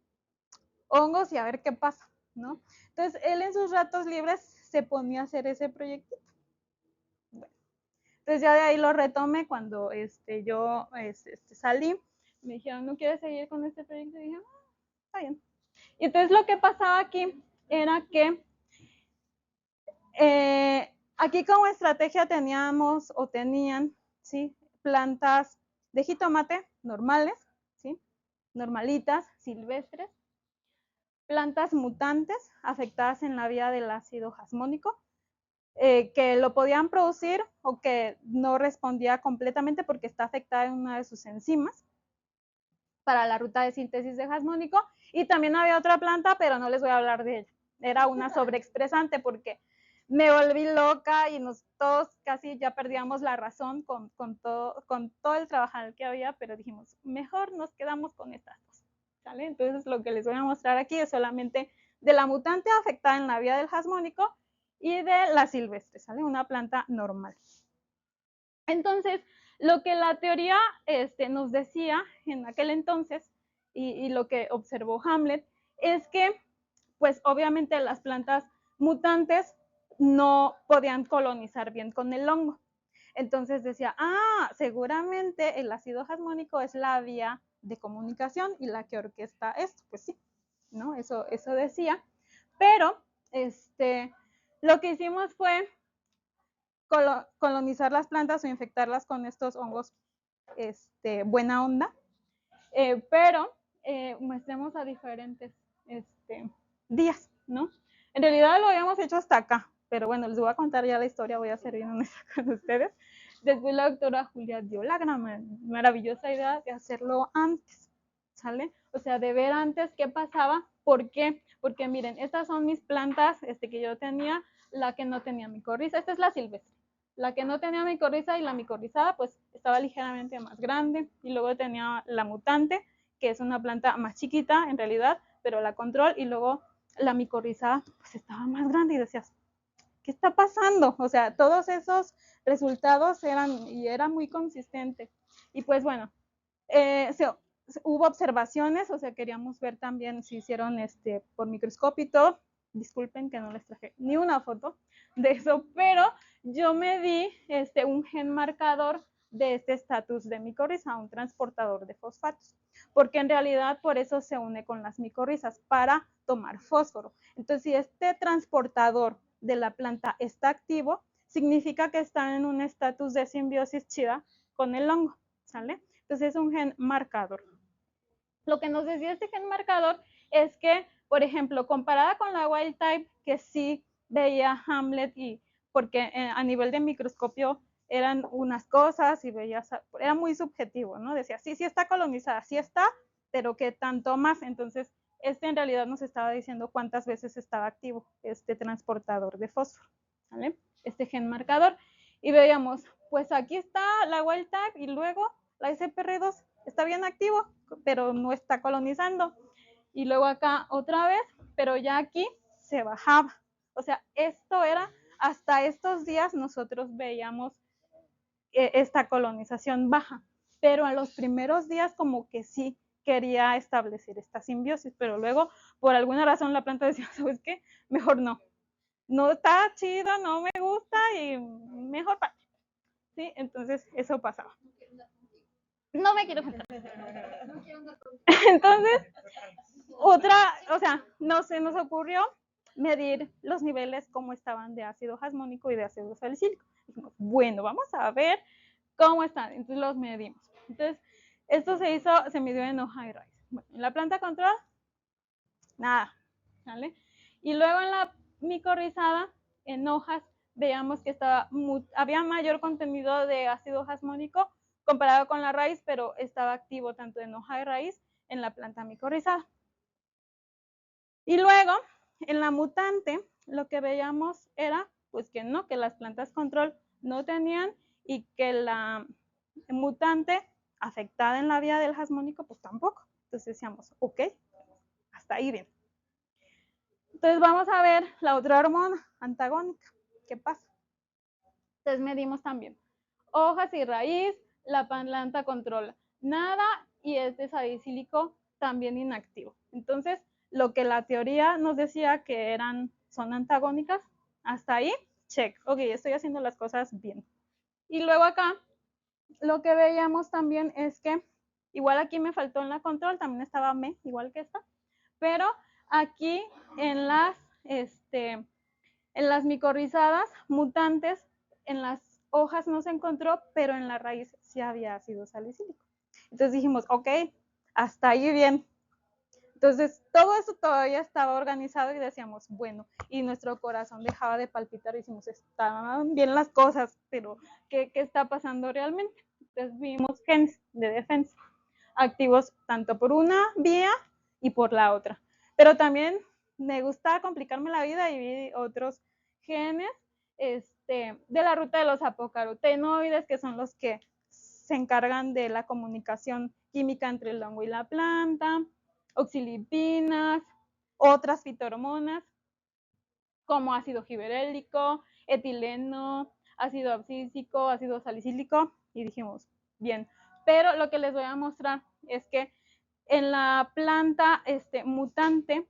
hongos y a ver qué pasa, ¿no? Entonces, él en sus ratos libres se ponía a hacer ese proyectito. Bueno, entonces ya de ahí lo retomé cuando yo salí. Me dijeron, ¿no quieres seguir con este proyecto? Y dije, está bien. Y entonces lo que pasaba aquí era que aquí como estrategia teníamos o tenían, ¿sí? Plantas de jitomate normales, ¿sí? Normalitas, silvestres, plantas mutantes afectadas en la vía del ácido jasmónico, que lo podían producir o que no respondía completamente porque está afectada en una de sus enzimas para la ruta de síntesis de jasmónico. Y también había otra planta, pero no les voy a hablar de ella. Era una sobreexpresante porque me volví loca y todos casi ya perdíamos la razón con todo el trabajo que había, pero dijimos, mejor nos quedamos con estas dos, ¿sale? Entonces lo que les voy a mostrar aquí es solamente de la mutante afectada en la vía del jasmónico y de la silvestre, ¿sale? Una planta normal. Entonces, lo que la teoría nos decía en aquel entonces y lo que observó Hamlet es que, pues obviamente las plantas mutantes no podían colonizar bien con el hongo. Entonces decía, seguramente el ácido jasmónico es la vía de comunicación y la que orquesta esto. Pues sí, ¿no? Eso decía. Pero lo que hicimos fue colonizar las plantas o infectarlas con estos hongos buena onda, pero muestremos a diferentes días, ¿no? En realidad lo habíamos hecho hasta acá, pero bueno, les voy a contar ya la historia, voy a ser bien honesta con ustedes. Después la doctora Julia dio la maravillosa idea de hacerlo antes, ¿sale? O sea, de ver antes qué pasaba. ¿Por qué? Porque miren, estas son mis plantas que yo tenía, la que no tenía micorriza, esta es la silvestre. La que no tenía micorriza y la micorrizada pues estaba ligeramente más grande, y luego tenía la mutante, que es una planta más chiquita en realidad, pero la control, y luego la micorrizada pues estaba más grande y decías, ¿qué está pasando? O sea, todos esos resultados era muy consistente. Y pues bueno, hubo observaciones, o sea, queríamos ver también si hicieron por microscopio y todo. Disculpen que no les traje ni una foto de eso, pero yo me di un gen marcador de este estatus de micorriza, un transportador de fosfatos, porque en realidad por eso se une con las micorrizas, para tomar fósforo. Entonces, si este transportador de la planta está activo, significa que está en un estatus de simbiosis chida con el hongo, ¿sale? Entonces es un gen marcador. Lo que nos decía este gen marcador es que, por ejemplo, comparada con la wild type, que sí veía Hamlet, y porque a nivel de microscopio eran unas cosas y veías, era muy subjetivo, ¿no? Decía, sí, sí está colonizada, sí está, pero ¿qué tanto más? Entonces, en realidad nos estaba diciendo cuántas veces estaba activo este transportador de fósforo, ¿vale? Este gen marcador. Y veíamos, pues aquí está la wild type y luego la SPR2 está bien activo, pero no está colonizando. Y luego acá otra vez, pero ya aquí se bajaba. O sea, esto era, hasta estos días nosotros veíamos esta colonización baja, pero a los primeros días como que sí quería establecer esta simbiosis, pero luego por alguna razón la planta decía, ¿sabes qué? Mejor no. No está chido, no me gusta y mejor para. ¿Sí? Entonces eso pasaba. No me quiero juntar. Entonces, otra, o sea, no se nos ocurrió medir los niveles como estaban de ácido jasmónico y de ácido salicílico. Dijimos, bueno, vamos a ver cómo están. Entonces los medimos. Entonces, esto se midió en hoja y raíz. Bueno, en la planta control, nada, ¿vale? Y luego en la micorrizada, en hojas, veíamos que había mayor contenido de ácido jasmónico comparado con la raíz, pero estaba activo tanto en hoja y raíz en la planta micorrizada. Y luego, en la mutante, lo que veíamos era, pues que no, que las plantas control no tenían y que la mutante afectada en la vía del jasmónico, pues tampoco. Entonces decíamos, ok, hasta ahí bien. Entonces vamos a ver la otra hormona antagónica. ¿Qué pasa? Entonces medimos también hojas y raíz, la planta controla nada y este salicílico también inactivo. Entonces, lo que la teoría nos decía que son antagónicas, hasta ahí, check. Ok, estoy haciendo las cosas bien. Y luego acá, lo que veíamos también es que, igual aquí me faltó en la control, también estaba me, igual que esta, pero aquí en las micorrizadas mutantes, en las hojas no se encontró, pero en la raíz sí había ácido salicílico. Entonces dijimos, ok, hasta ahí bien. Entonces, todo eso todavía estaba organizado y decíamos, bueno, y nuestro corazón dejaba de palpitar y decimos, estaban bien las cosas, pero ¿qué está pasando realmente? Entonces vimos genes de defensa activos tanto por una vía y por la otra. Pero también me gusta complicarme la vida y vi otros genes de la ruta de los apocarotenoides, que son los que se encargan de la comunicación química entre el hongo y la planta, oxilipinas, otras fitohormonas como ácido giberélico, etileno, ácido abscísico, ácido salicílico, y dijimos, bien, pero lo que les voy a mostrar es que en la planta mutante,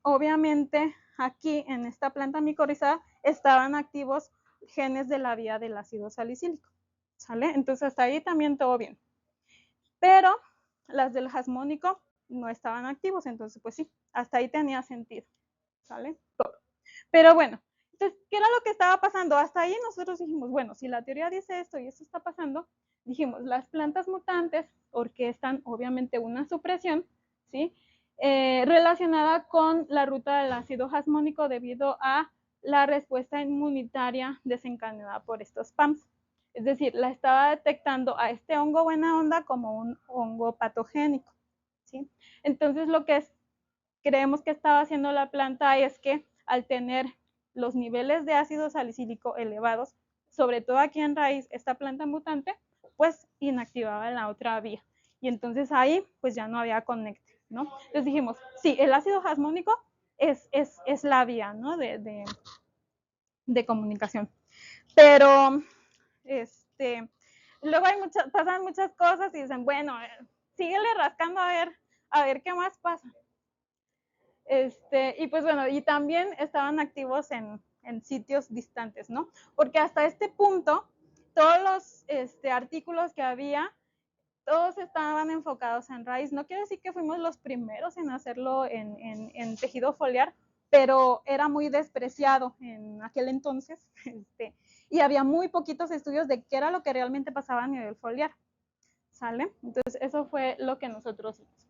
obviamente aquí en esta planta micorrizada estaban activos genes de la vía del ácido salicílico, ¿sale? Entonces hasta ahí también todo bien. Pero las del jasmónico no estaban activos, entonces pues sí, hasta ahí tenía sentido, ¿sale? Todo. Pero bueno, entonces, ¿qué era lo que estaba pasando? Hasta ahí nosotros dijimos, bueno, si la teoría dice esto y esto está pasando, dijimos, las plantas mutantes orquestan obviamente una supresión, ¿sí? Relacionada con la ruta del ácido jasmónico debido a la respuesta inmunitaria desencadenada por estos PAMs. Es decir, la estaba detectando a este hongo buena onda como un hongo patogénico, ¿sí? Entonces, lo que creemos que estaba haciendo la planta es que al tener los niveles de ácido salicílico elevados, sobre todo aquí en raíz, esta planta mutante, pues inactivaba la otra vía. Y entonces ahí pues ya no había conecte, ¿no? Entonces dijimos, sí, el ácido jasmónico es la vía, ¿no? De comunicación. Pero, luego pasan muchas cosas y dicen, bueno, síguele rascando a ver qué más pasa. Y pues bueno, y también estaban activos en sitios distantes, ¿no? Porque hasta este punto, todos los artículos que había, todos estaban enfocados en raíz. No quiero decir que fuimos los primeros en hacerlo en tejido foliar, pero era muy despreciado en aquel entonces, y había muy poquitos estudios de qué era lo que realmente pasaba a nivel foliar, ¿sale? Entonces, eso fue lo que nosotros hicimos.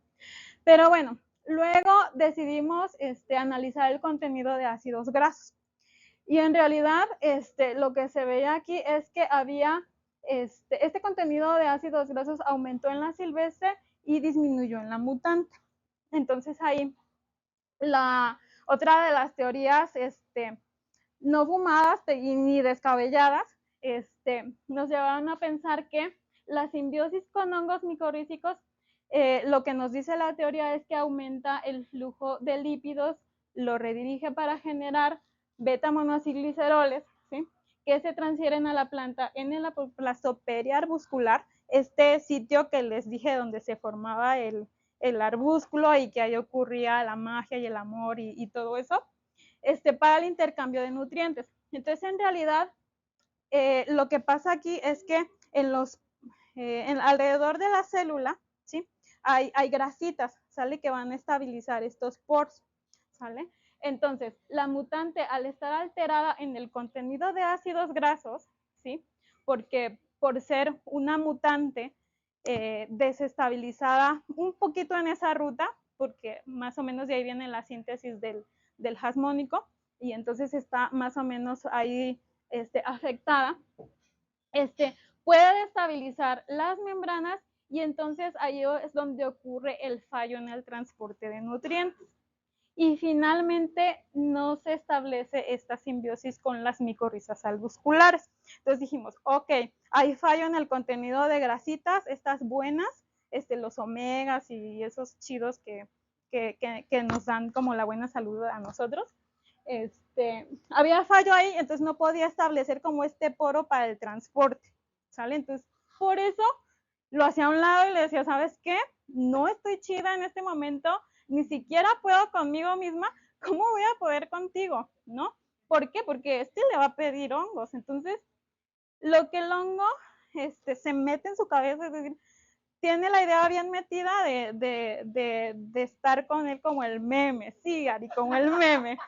Pero bueno, luego decidimos analizar el contenido de ácidos grasos. Y en realidad, lo que se veía aquí es que había, este contenido de ácidos grasos aumentó en la silvestre y disminuyó en la mutante. Entonces ahí, otra de las teorías, no fumadas ni descabelladas, nos llevaron a pensar que la simbiosis con hongos micorrízicos, lo que nos dice la teoría es que aumenta el flujo de lípidos, lo redirige para generar beta-monoacilgliceroles, ¿sí? Que se transfieren a la planta en el apoplasto periarbuscular, este sitio que les dije donde se formaba el arbúsculo y que ahí ocurría la magia y el amor y todo eso, para el intercambio de nutrientes. Entonces, en realidad, lo que pasa aquí es que alrededor de la célula, ¿sí? Hay grasitas, ¿sale? Que van a estabilizar estos poros, ¿sale? Entonces, la mutante, al estar alterada en el contenido de ácidos grasos, ¿sí? Porque por ser una mutante desestabilizada un poquito en esa ruta, porque más o menos de ahí viene la síntesis del jasmónico, y entonces está más o menos ahí afectada, puede destabilizar las membranas y entonces ahí es donde ocurre el fallo en el transporte de nutrientes. Y finalmente no se establece esta simbiosis con las micorrizas albusculares. Entonces dijimos, ok, hay fallo en el contenido de grasitas, estas buenas, los omegas y esos chidos que nos dan como la buena salud a nosotros. Había fallo ahí, entonces no podía establecer como este poro para el transporte, ¿sale? Entonces, por eso lo hacía a un lado y le decía, ¿sabes qué? No estoy chida en este momento, ni siquiera puedo conmigo misma, ¿cómo voy a poder contigo? ¿No? ¿Por qué? Porque le va a pedir hongos. Entonces, lo que el hongo se mete en su cabeza, es decir, tiene la idea bien metida de estar con él como el meme, sí, Ari, como el meme.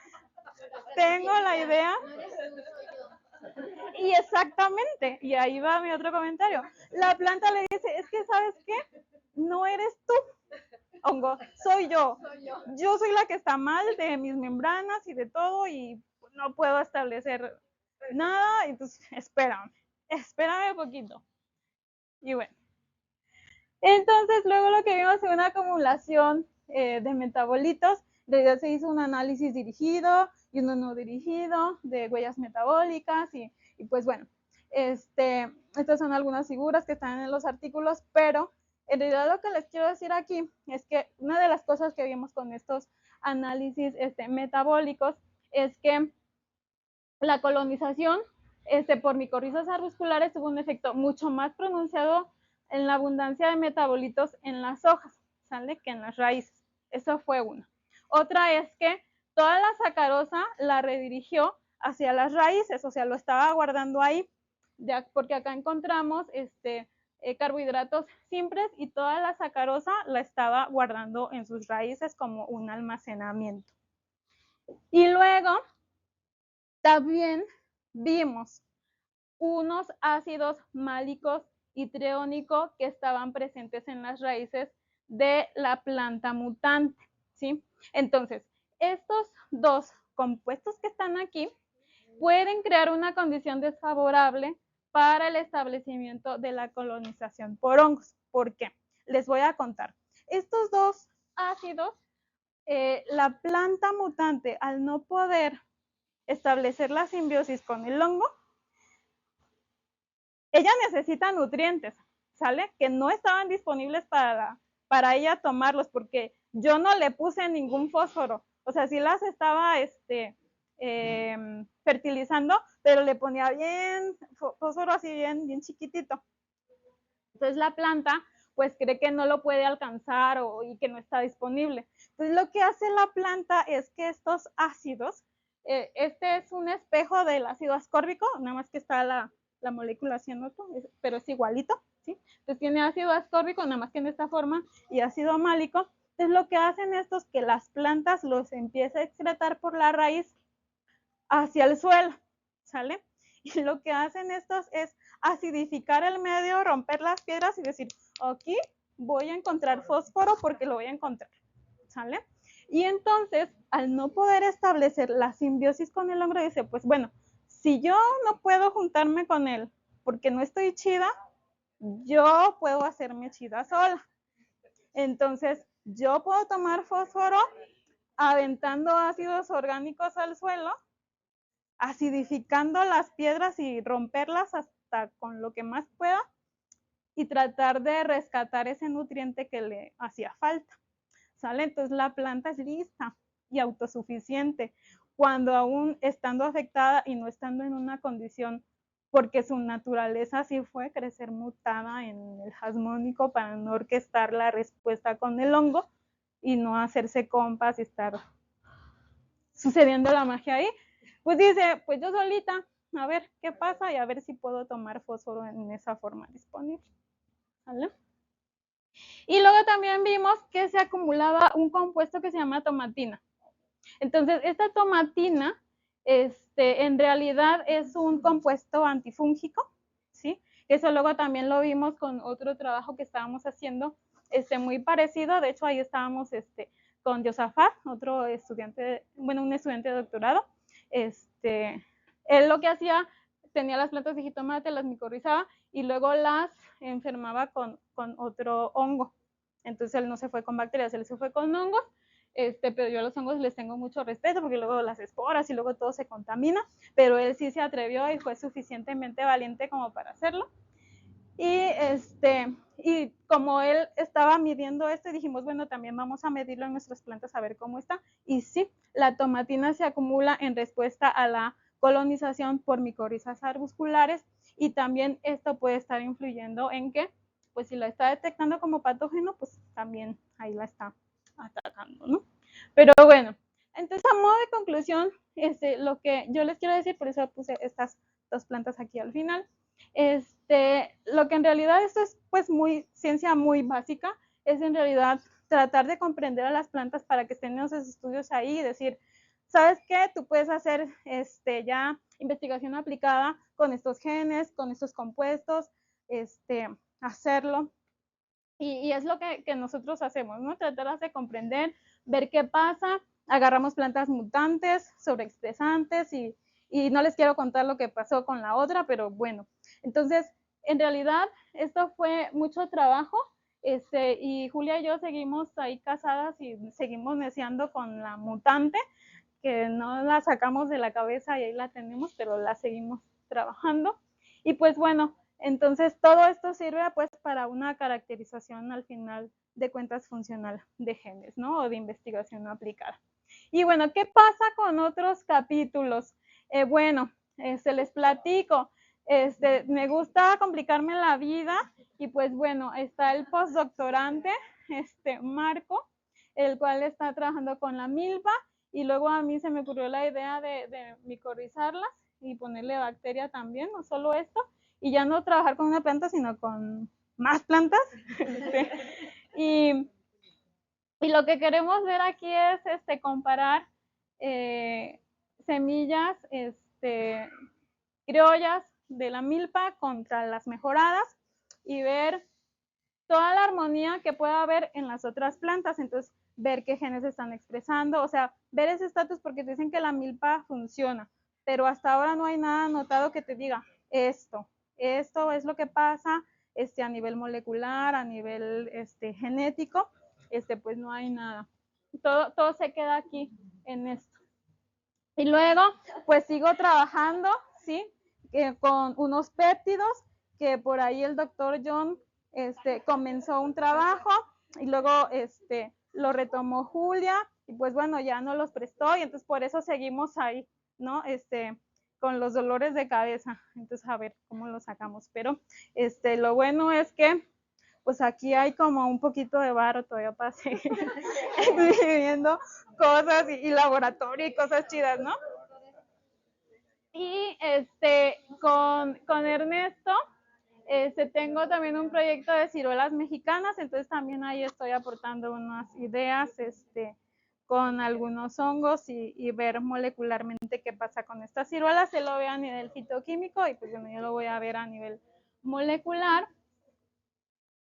Tengo la idea. Y exactamente, y ahí va mi otro comentario. La planta le dice, es que ¿sabes qué? No eres tú, hongo, soy yo. Yo soy la que está mal de mis membranas y de todo y no puedo establecer nada, entonces espérame un poquito. Y bueno, entonces luego lo que vimos fue una acumulación de metabolitos. De se hizo un análisis dirigido y uno no dirigido de huellas metabólicas y pues bueno, estas son algunas figuras que están en los artículos, pero en realidad lo que les quiero decir aquí es que una de las cosas que vimos con estos análisis metabólicos es que la colonización por micorrizas arbusculares tuvo un efecto mucho más pronunciado en la abundancia de metabolitos en las hojas, ¿sale? Que en las raíces. Eso fue una. Otra es que toda la sacarosa la redirigió hacia las raíces, o sea, lo estaba guardando ahí, porque acá encontramos carbohidratos simples y toda la sacarosa la estaba guardando en sus raíces como un almacenamiento. Y luego también vimos unos ácidos málicos y treónico que estaban presentes en las raíces de la planta mutante, ¿sí? Entonces, estos dos compuestos que están aquí pueden crear una condición desfavorable para el establecimiento de la colonización por hongos. ¿Por qué? Les voy a contar. Estos dos ácidos, la planta mutante, al no poder establecer la simbiosis con el hongo, ella necesita nutrientes, ¿sale? Que no estaban disponibles para ella tomarlos, porque yo no le puse ningún fósforo. O sea, sí las estaba fertilizando, pero le ponía bien fósforo así bien chiquitito. Entonces la planta pues cree que no lo puede alcanzar y que no está disponible. Entonces lo que hace la planta es que estos ácidos, este es un espejo del ácido ascórbico, nada más que está la molécula cianoto, pero es igualito, ¿sí? Entonces tiene ácido ascórbico, nada más que en esta forma, y ácido málico. Entonces lo que hacen estos es que las plantas los empieza a excretar por la raíz hacia el suelo, ¿sale? Y lo que hacen estos es acidificar el medio, romper las piedras y decir, aquí voy a encontrar fósforo porque lo voy a encontrar, ¿sale? Y entonces, al no poder establecer la simbiosis con el hongo, dice, pues bueno, si yo no puedo juntarme con él porque no estoy chida, yo puedo hacerme chida sola. Entonces, yo puedo tomar fósforo aventando ácidos orgánicos al suelo, acidificando las piedras y romperlas hasta con lo que más pueda y tratar de rescatar ese nutriente que le hacía falta. ¿Sale? Entonces la planta es lista y autosuficiente cuando aún estando afectada y no estando en una condición, porque su naturaleza así fue, crecer mutada en el jasmónico para no orquestar la respuesta con el hongo y no hacerse compas y estar sucediendo la magia ahí, pues dice, pues yo solita, a ver qué pasa y a ver si puedo tomar fósforo en esa forma disponible. ¿Vale? Y luego también vimos que se acumulaba un compuesto que se llama tomatina. Entonces, esta tomatina en realidad es un compuesto antifúngico, ¿sí? Eso luego también lo vimos con otro trabajo que estábamos haciendo, muy parecido. De hecho, ahí estábamos con Josafat, otro estudiante, bueno, un estudiante de doctorado. Él lo que hacía, tenía las plantas de jitomate, las micorrizaba y luego las enfermaba con otro hongo. Entonces él no se fue con bacterias, él se fue con hongos. Pero yo a los hongos les tengo mucho respeto porque luego las esporas y luego todo se contamina, pero él sí se atrevió y fue suficientemente valiente como para hacerlo. Y como él estaba midiendo esto, dijimos, bueno, también vamos a medirlo en nuestras plantas a ver cómo está. Y sí, la tomatina se acumula en respuesta a la colonización por micorrizas arbusculares y también esto puede estar influyendo en que, pues si la está detectando como patógeno, pues también ahí la está atacando, ¿no? Pero bueno, entonces a modo de conclusión, lo que yo les quiero decir, por eso puse estas dos plantas aquí al final, lo que en realidad esto es pues muy ciencia muy básica, es en realidad tratar de comprender a las plantas para que estén en esos estudios ahí y decir, ¿sabes qué? Tú puedes hacer ya investigación aplicada con estos genes, con estos compuestos, hacerlo. Y es lo que nosotros hacemos, ¿no? Tratar de comprender, ver qué pasa, agarramos plantas mutantes, sobreexpresantes y no les quiero contar lo que pasó con la otra, pero bueno. Entonces, en realidad, esto fue mucho trabajo, y Julia y yo seguimos ahí casadas y seguimos neciando con la mutante, que no la sacamos de la cabeza y ahí la tenemos, pero la seguimos trabajando. Y pues bueno, entonces todo esto sirve pues para una caracterización al final de cuentas funcional de genes, ¿no? O de investigación aplicada. Y bueno, ¿qué pasa con otros capítulos? Bueno, les platico. Me gusta complicarme la vida y pues bueno, está el postdoctorante, Marco, el cual está trabajando con la milpa y luego a mí se me ocurrió la idea de micorrizarlas y ponerle bacteria también, no solo esto, y ya no trabajar con una planta, sino con más plantas. y, y lo que queremos ver aquí es comparar semillas criollas de la milpa contra las mejoradas y ver toda la armonía que pueda haber en las otras plantas. Entonces, ver qué genes están expresando, o sea, ver ese estatus porque te dicen que la milpa funciona, pero hasta ahora no hay nada anotado que te diga esto es lo que pasa a nivel molecular, a nivel genético, pues no hay nada. Todo se queda aquí en esto. Y luego, pues sigo trabajando, ¿sí? Con unos péptidos que por ahí el doctor John comenzó un trabajo y luego lo retomó Julia y pues bueno, ya no los prestó y entonces por eso seguimos ahí, ¿no? Con los dolores de cabeza. Entonces, a ver cómo lo sacamos. Pero lo bueno es que pues aquí hay como un poquito de barro todavía para seguir viviendo cosas y laboratorio y cosas chidas, ¿no? Y con Ernesto tengo también un proyecto de ciruelas mexicanas, entonces también ahí estoy aportando unas ideas con algunos hongos y ver molecularmente qué pasa con estas ciruelas. Se lo ve a nivel fitoquímico y pues bueno, yo lo voy a ver a nivel molecular.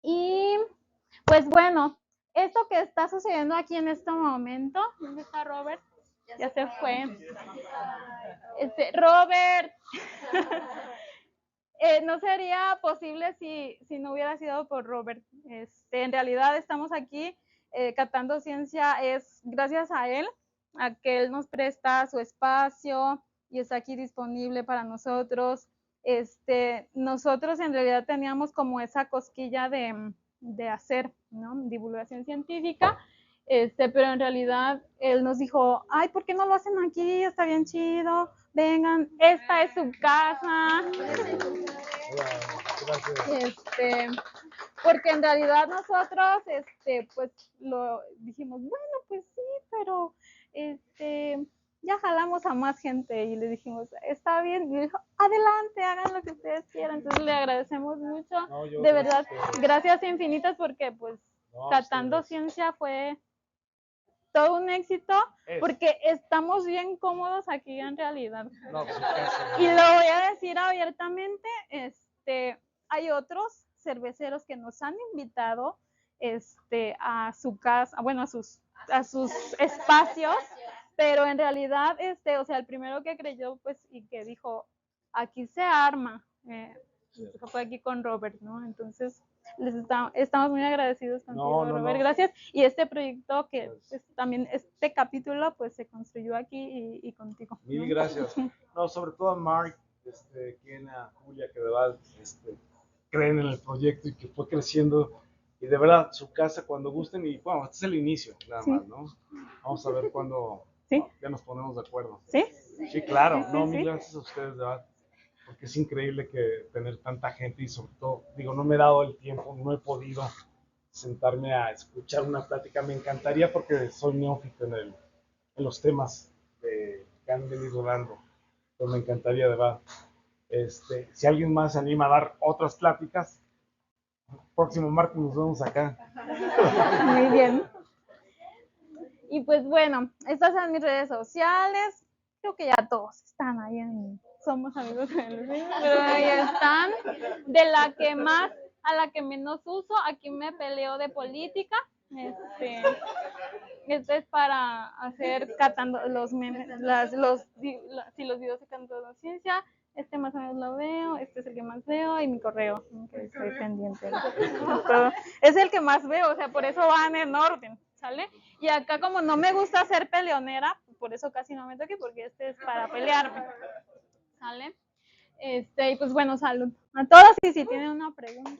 Y pues bueno, esto que está sucediendo aquí en este momento, ¿dónde está Robert? Ya se fue. Robert, no sería posible si no hubiera sido por Robert. En realidad estamos aquí Catando Ciencia, es gracias a él, a que él nos presta su espacio y está aquí disponible para nosotros. Nosotros en realidad teníamos como esa cosquilla de hacer, ¿no?, divulgación científica, pero en realidad él nos dijo, ay, ¿por qué no lo hacen aquí? Está bien chido, vengan, esta es su casa. Porque en realidad nosotros, pues lo dijimos, bueno, pues sí, pero ya jalamos a más gente y le dijimos, está bien, y dijo, adelante, hagan lo que ustedes quieran. Entonces le agradecemos mucho, de verdad, gracias infinitas, porque pues Catando Ciencia fue todo un éxito, porque estamos bien cómodos aquí en realidad. Y lo voy a decir abiertamente, hay otros cerveceros que nos han invitado a su casa, bueno, a sus espacios, pero en realidad, o sea, el primero que creyó, pues, y que dijo, aquí se arma, fue aquí con Robert, ¿no? Entonces, estamos muy agradecidos contigo, Robert, gracias. Y este proyecto que pues, también este capítulo pues se construyó aquí y contigo. Mil gracias. No, sobre todo a Mark, quien a Julia, que de verdad creen en el proyecto y que fue creciendo. Y de verdad, su casa cuando gusten. Y bueno, este es el inicio, nada más, ¿no? Vamos a ver cuándo ya nos ponemos de acuerdo. ¿Sí? Sí, claro. Mil gracias a ustedes, de verdad. Porque es increíble que tener tanta gente y sobre todo, digo, no me he dado el tiempo, no he podido sentarme a escuchar una plática. Me encantaría porque soy neófito en los temas que han venido dando. Pero me encantaría, de verdad. Si alguien más se anima a dar otras pláticas, próximo martes nos vemos acá. Muy bien. Y pues bueno, estas son mis redes sociales. Creo que ya todos están ahí en Somos Amigos de Luis, pero ahí están. De la que más a la que menos uso, aquí me peleo de política. Este es para hacer catando los memes, los videos de Catando Ciencia. Más o menos lo veo, este es el que más veo, y mi correo, que estoy pendiente. Es el que más veo, o sea, por eso van en orden, ¿sale? Y acá, como no me gusta ser peleonera, por eso casi no me toque, porque este es para pelearme, ¿sale? Y pues bueno, salud a todos, y si tienen una pregunta.